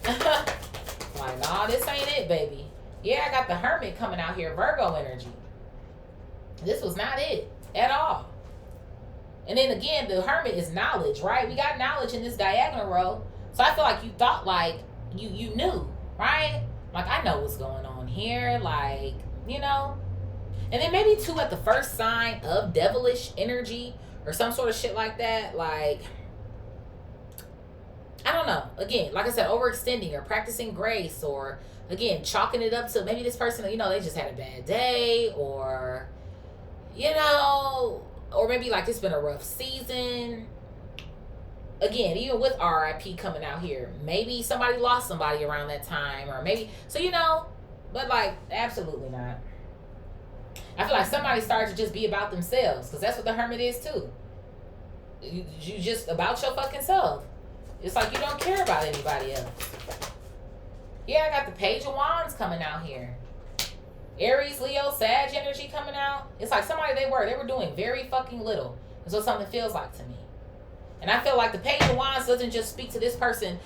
Like, nah, this ain't it, baby. Yeah, I got the Hermit coming out here, Virgo energy. This was not it at all. And then again, the Hermit is knowledge, right? We got knowledge in this diagonal row. So I feel like you thought like you knew, right? Like, I know what's going on here. Like, you know. And then maybe too at the first sign of devilish energy or some sort of shit like that. Like, I don't know. Again, like I said, overextending or practicing grace, or again, chalking it up to maybe this person, you know, they just had a bad day, or, you know, or maybe like it's been a rough season. Again, even with RIP coming out here, maybe somebody lost somebody around that time, or maybe, so, you know, but like, absolutely not. I feel like somebody started to just be about themselves, because that's what the Hermit is too. You just about your fucking self. It's like you don't care about anybody else. Yeah, I got the Page of Wands coming out here. Aries, Leo, Sag energy coming out. It's like somebody they were doing very fucking little. That's what something feels like to me. And I feel like the Page of Wands doesn't just speak to this person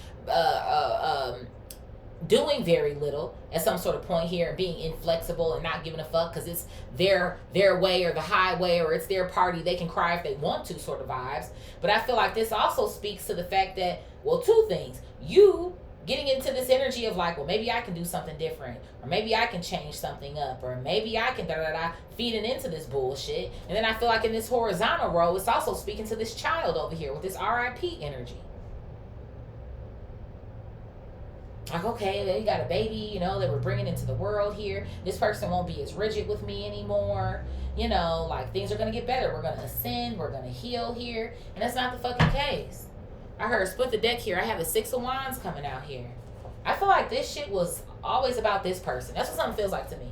doing very little at some sort of point here, and being inflexible and not giving a fuck because it's their way or the highway, or it's their party, they can cry if they want to sort of vibes. But I feel like this also speaks to the fact that, well, two things. You getting into this energy of like, well, maybe I can do something different, or maybe I can change something up, or maybe I can feeding into this bullshit. And then I feel like in this horizontal row, it's also speaking to this child over here with this RIP energy. Like, okay, they got a baby, you know, they were bringing into the world here. This person won't be as rigid with me anymore. You know, like, things are going to get better. We're going to ascend. We're going to heal here. And that's not the fucking case. I heard split the deck here. I have the Six of Wands coming out here. I feel like this shit was always about this person. That's what something feels like to me.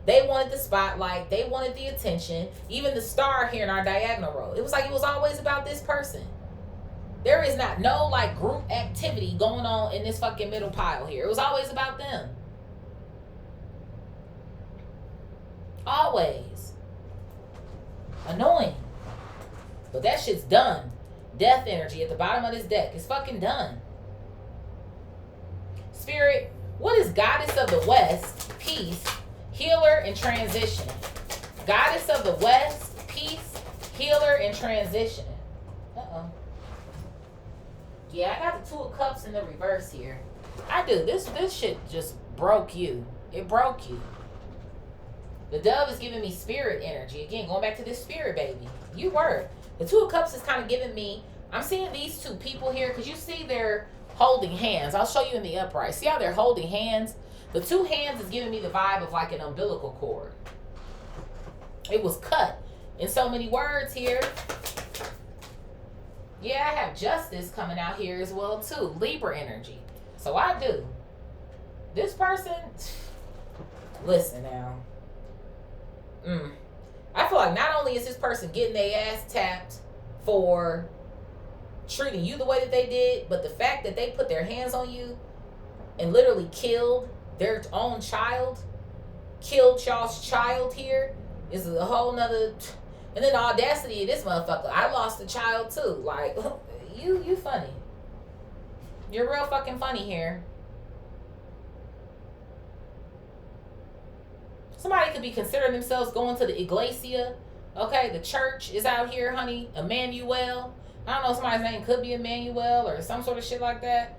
They wanted the spotlight. They wanted the attention. Even the star here in our diagonal row. It was like it was always about this person. There is not no like group activity going on in this fucking middle pile here. It was always about them. Always. Annoying. But that shit's done. Death energy at the bottom of this deck. It's fucking done. Spirit, what is Goddess of the West, peace, healer, and transition? Goddess of the West, peace, healer, and transition. Uh-oh. Yeah, I got the Two of Cups in the reverse here. I do. This shit just broke you. It broke you. The Dove is giving me spirit energy. Again, going back to this spirit baby. You were. The Two of Cups is kind of giving me, I'm seeing these two people here, because you see they're holding hands. I'll show you in the upright. See how they're holding hands? The two hands is giving me the vibe of like an umbilical cord. It was cut in so many words here. Yeah, I have Justice coming out here as well too. Libra energy. So I do. This person, listen now. I feel like not only is this person getting their ass tapped for treating you the way that they did, but the fact that they put their hands on you and literally killed their own child, killed y'all's child here, is a whole nother. And then the audacity of this motherfucker. I lost a child too. Like, you funny. You're real fucking funny here. Somebody could be considering themselves going to the iglesia. Okay, the church is out here, honey. Emmanuel. I don't know, somebody's name could be Emmanuel or some sort of shit like that.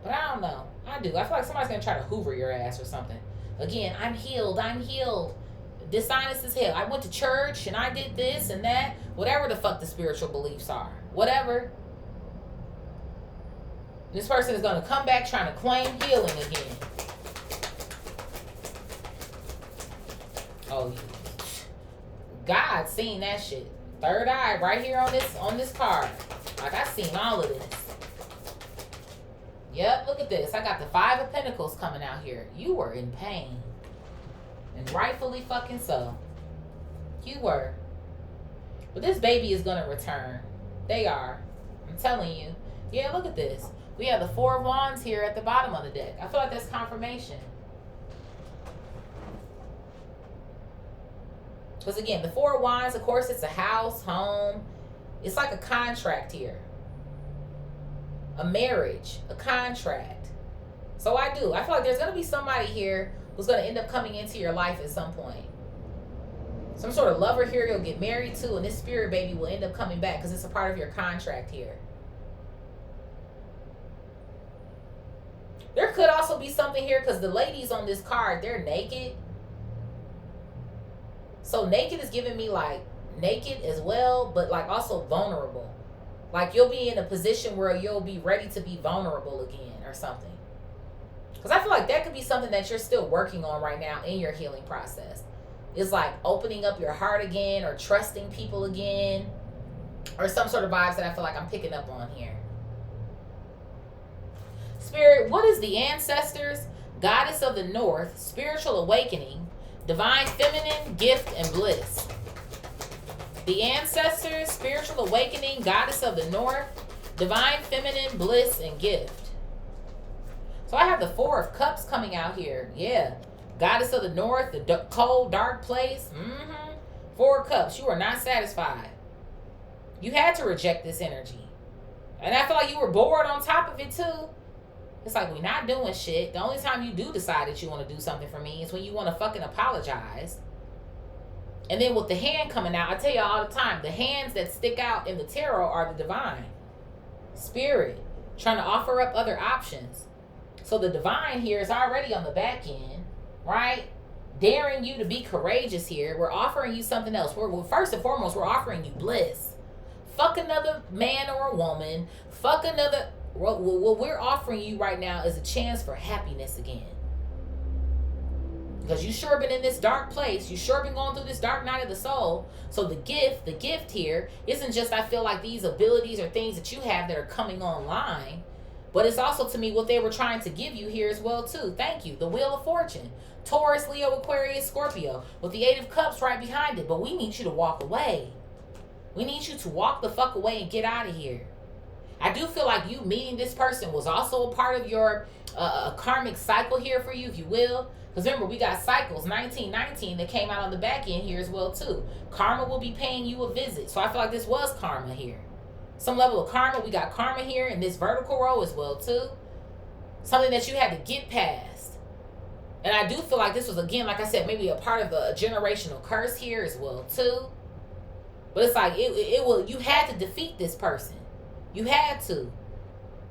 But I don't know. I do. I feel like somebody's going to try to hoover your ass or something. Again, I'm healed. I'm healed. Dishonest as hell. I went to church and I did this and that. Whatever the fuck the spiritual beliefs are. Whatever. This person is going to come back trying to claim healing again. Oh, God seen that shit. Third eye right here on this card. Like, I seen all of this. Yep, look at this. I got the Five of Pentacles coming out here. You were in pain. And rightfully fucking so. You were. But this baby is going to return. They are. I'm telling you. Yeah, look at this. We have the Four of Wands here at the bottom of the deck. I feel like that's confirmation. Because again, the Four of Wands, of course, it's a house, home. It's like a contract here. A marriage, a contract. So I feel like there's going to be somebody here who's going to end up coming into your life at some point. Some sort of lover here you'll get married to, and this spirit baby will end up coming back because it's a part of your contract here. There could also be something here because the ladies on this card, they're naked. So naked is giving me like naked as well, but like also vulnerable. Like you'll be in a position where you'll be ready to be vulnerable again or something. Because I feel like that could be something that you're still working on right now in your healing process. It's like opening up your heart again or trusting people again or some sort of vibes that I feel like I'm picking up on here. Spirit, what is the ancestors, goddess of the north, spiritual awakening, divine feminine, gift, and bliss? The ancestors, spiritual awakening, goddess of the north, divine feminine, bliss, and gift. So I have the Four of Cups coming out here. Yeah. Goddess of the north, the cold, dark place. Four of Cups. You are not satisfied. You had to reject this energy. And I feel like you were bored on top of it too. It's like, we're not doing shit. The only time you do decide that you want to do something for me is when you want to fucking apologize. And then with the hand coming out, I tell you all the time, the hands that stick out in the tarot are the divine. Spirit. Trying to offer up other options. So the divine here is already on the back end, right? Daring you to be courageous here. We're offering you something else. First and foremost, we're offering you bliss. Fuck another man or a woman. Fuck another... What we're offering you right now is a chance for happiness again. Because you sure been in this dark place. You sure been going through this dark night of the soul. So the gift here isn't just, I feel like, these abilities or things that you have that are coming online. But it's also, to me, what they were trying to give you here as well, too. Thank you. The Wheel of Fortune. Taurus, Leo, Aquarius, Scorpio. With the Eight of Cups right behind it. But we need you to walk away. We need you to walk the fuck away and get out of here. I do feel like you meeting this person was also a part of your karmic cycle here for you, if you will. Because remember, we got cycles, 1919, that came out on the back end here as well, too. Karma will be paying you a visit. So I feel like this was karma here. Some level of karma. We got karma here in this vertical row as well, too. Something that you had to get past. And I do feel like this was, again, like I said, maybe a part of a generational curse here as well, too. But it's like, you had to defeat this person. You had to.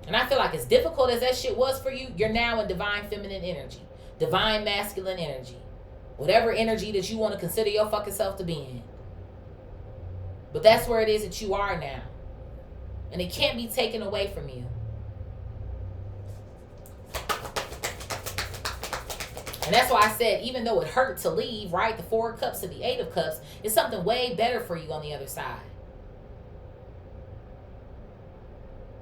And I feel like as difficult as that shit was for you, you're now in divine feminine energy. Divine masculine energy. Whatever energy that you want to consider your fucking self to be in. But that's where it is that you are now. And it can't be taken away from you. And that's why I said, even though it hurt to leave, right? The Four of Cups to the Eight of Cups, it's something way better for you on the other side.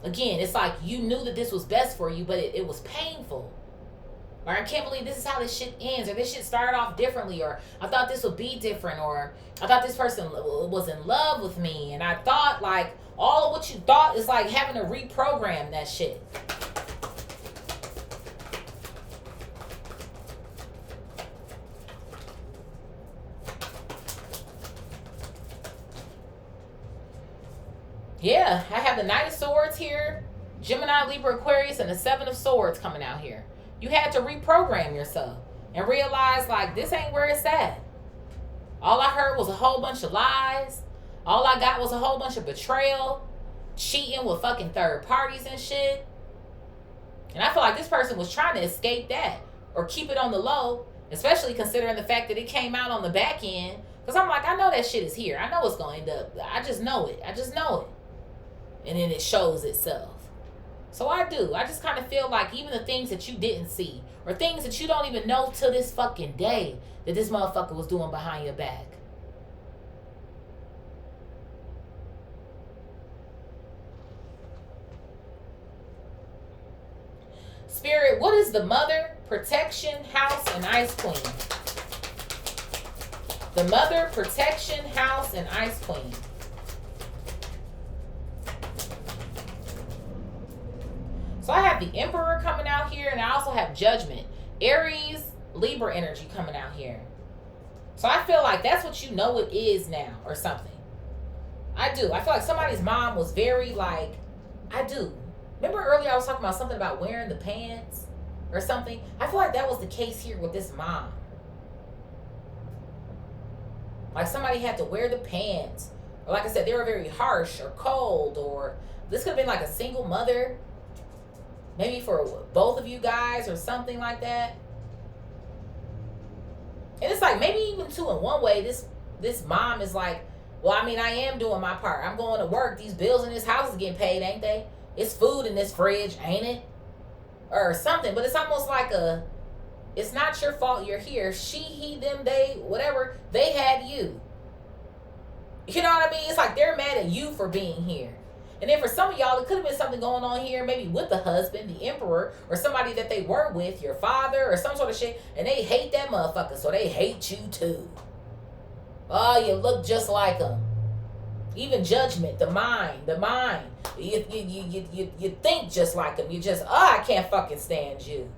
Again, it's like you knew that this was best for you, but it was painful. Or I can't believe this is how this shit ends. Or this shit started off differently. Or I thought this would be different. Or I thought this person was in love with me. And I thought, like, all of what you thought is like having to reprogram that shit. Yeah, I have the Knight of Swords here, Gemini, Libra, Aquarius, and the Seven of Swords coming out here. You had to reprogram yourself and realize, like, this ain't where it's at. All I heard was a whole bunch of lies. All I got was a whole bunch of betrayal, cheating with fucking third parties and shit. And I feel like this person was trying to escape that or keep it on the low, especially considering the fact that it came out on the back end. Because I'm like, I know that shit is here. I know it's going to end up. I just know it. I just know it. And then it shows itself. So I do. I just kind of feel like even the things that you didn't see or things that you don't even know till this fucking day that this motherfucker was doing behind your back. Spirit, what is the Mother, Protection, House, and Ice Queen? The Mother, Protection, House, and Ice Queen. have the Emperor coming out here, and I also have Judgment. Aries, Libra energy coming out here. So I feel like that's what you know it is now or something. I do. I feel like somebody's mom was very like, I do. Remember earlier I was talking about something about wearing the pants or something? I feel like that was the case here with this mom. Like somebody had to wear the pants. Or like I said, they were very harsh or cold, or this could have been like a single mother. Maybe for both of you guys or something like that. And it's like maybe even too in one way, this mom is like, well, I mean, I am doing my part. I'm going to work. These bills in this house is getting paid, ain't they? It's food in this fridge, ain't it? Or something. But it's almost like it's not your fault you're here. She, he, them, they, whatever, they had you. You know what I mean? It's like they're mad at you for being here. And then for some of y'all, it could have been something going on here, maybe with the husband, the Emperor, or somebody that they were with, your father, or some sort of shit, and they hate that motherfucker, so they hate you too. Oh, you look just like them. Even Judgment, the mind. You think just like them. You just, I can't fucking stand you.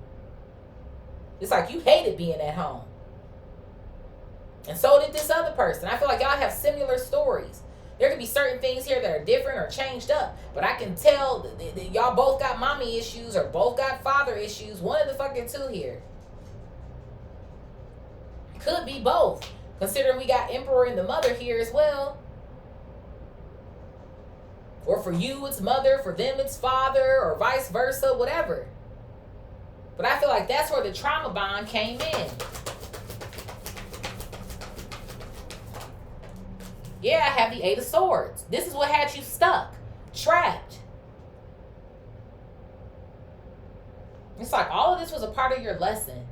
It's like you hated being at home. And so did this other person. I feel like y'all have similar stories. There could be certain things here that are different or changed up. But I can tell that y'all both got mommy issues or both got father issues. One of the fucking two here. Could be both. Considering we got Emperor and the mother here as well. Or for you, it's mother. For them, it's father. Or vice versa. Whatever. But I feel like that's where the trauma bond came in. Yeah, I have the Eight of Swords. This is what had you stuck. Trapped. It's like all of this was a part of your lesson.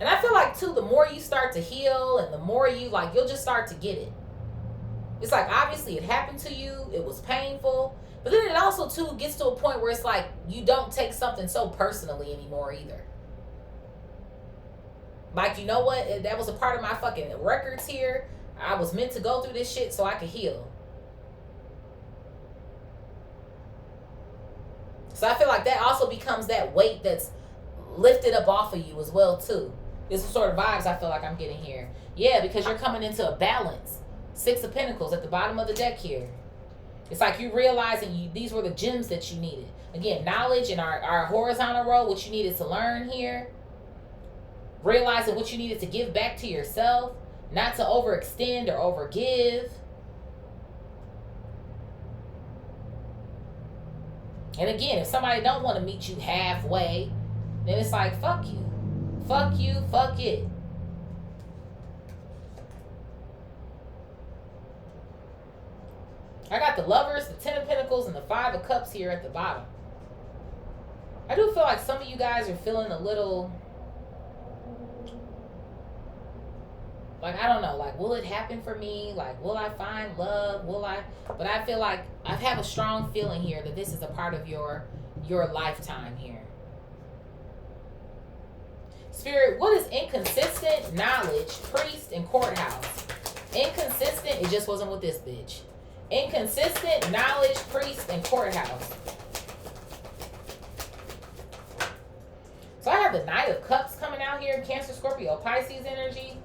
And I feel like, too, the more you start to heal and the more you, like, you'll just start to get it. It's like, obviously, it happened to you. It was painful. But then it also, too, gets to a point where it's like you don't take something so personally anymore either. Like, you know what? That was a part of my fucking records here. I was meant to go through this shit so I could heal. So I feel like that also becomes that weight that's lifted up off of you as well, too. It's the sort of vibes I feel like I'm getting here. Yeah, because you're coming into a balance. Six of Pentacles at the bottom of the deck here. It's like you realizing these were the gems that you needed. Again, knowledge in our horizontal row, what you needed to learn here. Realizing what you needed to give back to yourself. Not to overextend or overgive. And again, if somebody don't want to meet you halfway, then it's like, fuck you. Fuck you, fuck it. I got the Lovers, the Ten of Pentacles, and the Five of Cups here at the bottom. I do feel like some of you guys are feeling a little... like, I don't know, like, will it happen for me? Like, will I find love? Will I? But I feel like I have a strong feeling here that this is a part of your lifetime here. Spirit, what is inconsistent? Knowledge, priest, and courthouse. Inconsistent, it just wasn't with this bitch. Inconsistent, knowledge, priest, and courthouse. So I have the Knight of Cups coming out here. Cancer, Scorpio, Pisces energy.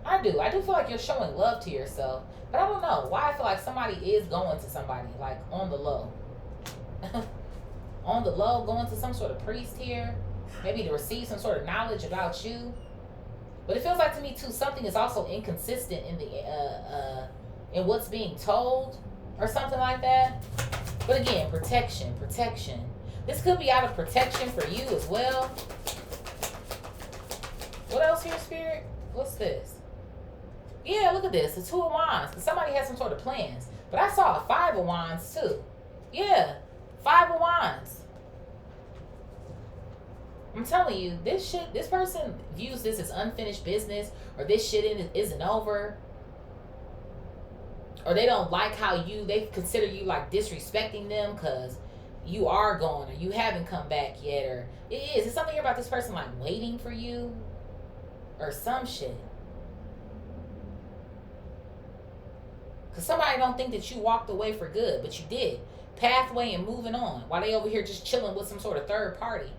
I do feel like you're showing love to yourself. But I don't know why I feel like somebody is going to somebody, like on the low. On the low, going to some sort of priest here. Maybe to receive some sort of knowledge about you. But it feels like to me too, something is also inconsistent in the in what's being told or something like that. But again, protection. This could be out of protection for you as well. What else here, Spirit? What's this? Yeah, look at this. The Two of Wands. Somebody has some sort of plans. But I saw a Five of Wands too. Yeah, Five of Wands. I'm telling you, this person views this as unfinished business, or this shit isn't over. Or they don't like how they consider you like disrespecting them because you are gone or you haven't come back yet. Or it's something here about this person like waiting for you or some shit. Because somebody don't think that you walked away for good, but you did. pathway and moving on, while they over here just chilling with some sort of third party.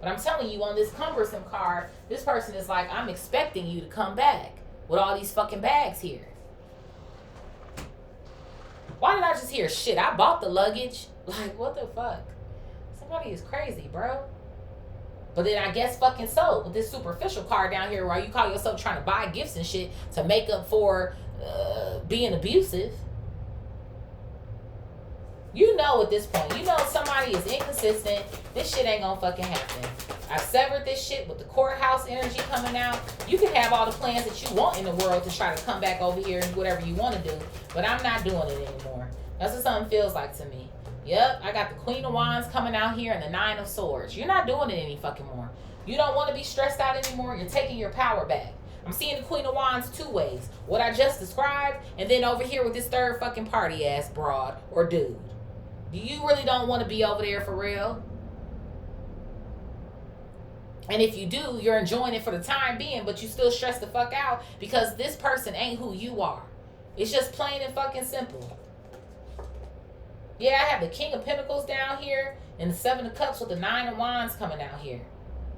But I'm telling you, on this cumbersome card, this person is like, I'm expecting you to come back with all these fucking bags here. Why did I just hear shit? I bought the luggage. Like, what the fuck? Somebody is crazy, bro. But then I guess fucking so, with this superficial card down here where you call yourself trying to buy gifts and shit to make up for being abusive. You know at this point, you know somebody is inconsistent. This shit ain't gonna fucking happen. I severed this shit with the courthouse energy coming out. You can have all the plans that you want in the world to try to come back over here and do whatever you want to do, but I'm not doing it anymore. That's what something feels like to me. Yep, I got the Queen of Wands coming out here and the Nine of Swords. You're not doing it any fucking more. You don't want to be stressed out anymore. You're taking your power back. I'm seeing the Queen of Wands two ways. What I just described, and then over here with this third fucking party ass broad or dude. You really don't want to be over there for real. And if you do, you're enjoying it for the time being, but you still stress the fuck out because this person ain't who you are. It's just plain and fucking simple. Yeah, I have the King of Pentacles down here and the Seven of Cups with the Nine of Wands coming out here.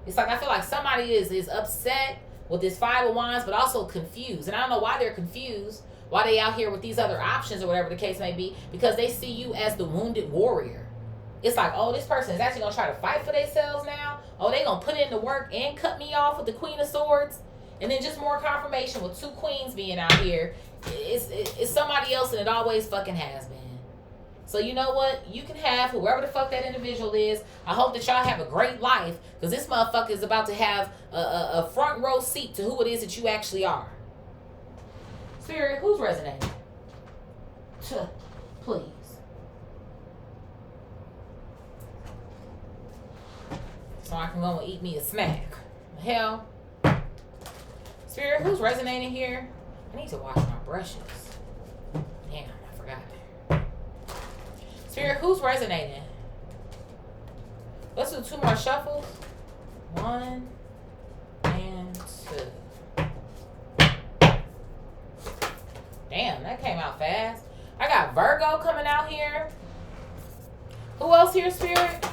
It's like I feel like somebody is upset with this Five of Wands, but also confused. And I don't know why they're confused. Why they out here with these other options or whatever the case may be, because they see you as the wounded warrior. It's like, oh, this person is actually going to try to fight for themselves now. Oh, they going to put in the work and cut me off with the Queen of Swords. And then just more confirmation with two queens being out here. It's somebody else, and it always fucking has been. So you know what? You can have whoever the fuck that individual is. I hope that y'all have a great life, because this motherfucker is about to have a front row seat to who it is that you actually are. Spirit, who's resonating? Please. So I can go and eat me a snack. The hell? Spirit, who's resonating here? I need to wash my brushes. Damn, I forgot. Spirit, who's resonating? Let's do 2 more shuffles. 1 and 2. Damn, that came out fast. I got Virgo coming out here. Who else here, Spirit?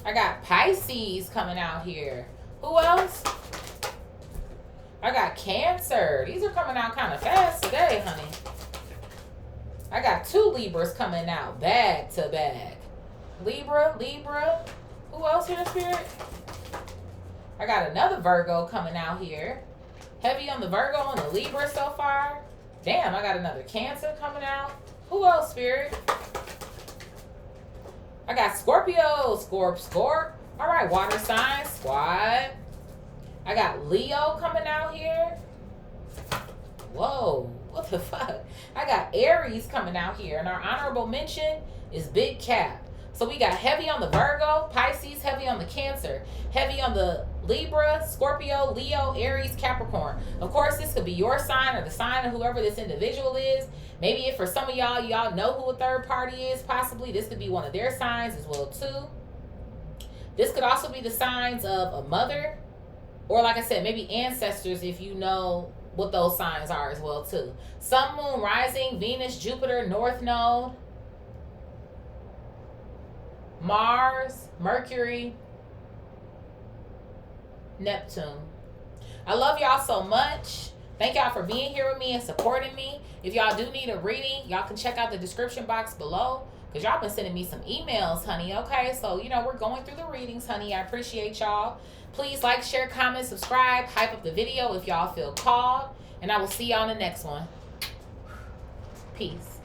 I got Pisces coming out here. Who else? I got Cancer. These are coming out kind of fast today, honey. I got 2 Libras coming out bag to bag. Libra. Who else here, Spirit? I got another Virgo coming out here. Heavy on the Virgo and the Libra so far. Damn, I got another Cancer coming out. Who else, Spirit? I got Scorpio. Scorp. All right, water sign squad. I got Leo coming out here. Whoa, what the fuck? I got Aries coming out here. And our honorable mention is Big Cap. So we got heavy on the Virgo, Pisces, heavy on the Cancer, heavy on the Libra, Scorpio, Leo, Aries, Capricorn. Of course, this could be your sign or the sign of whoever this individual is. Maybe if for some of y'all know who a third party is, possibly this could be one of their signs as well too. This could also be the signs of a mother, or like I said, maybe ancestors if you know what those signs are as well too. Sun, Moon, Rising, Venus, Jupiter, North Node, Mars, Mercury, Neptune. I love y'all so much. Thank y'all for being here with me and supporting me. If y'all do need a reading, y'all can check out the description box below, because y'all been sending me some emails, honey. Okay, so you know we're going through the readings, honey. I appreciate y'all. Please like, share, comment, subscribe, hype up the video if y'all feel called, and I will see y'all in the next one. Peace.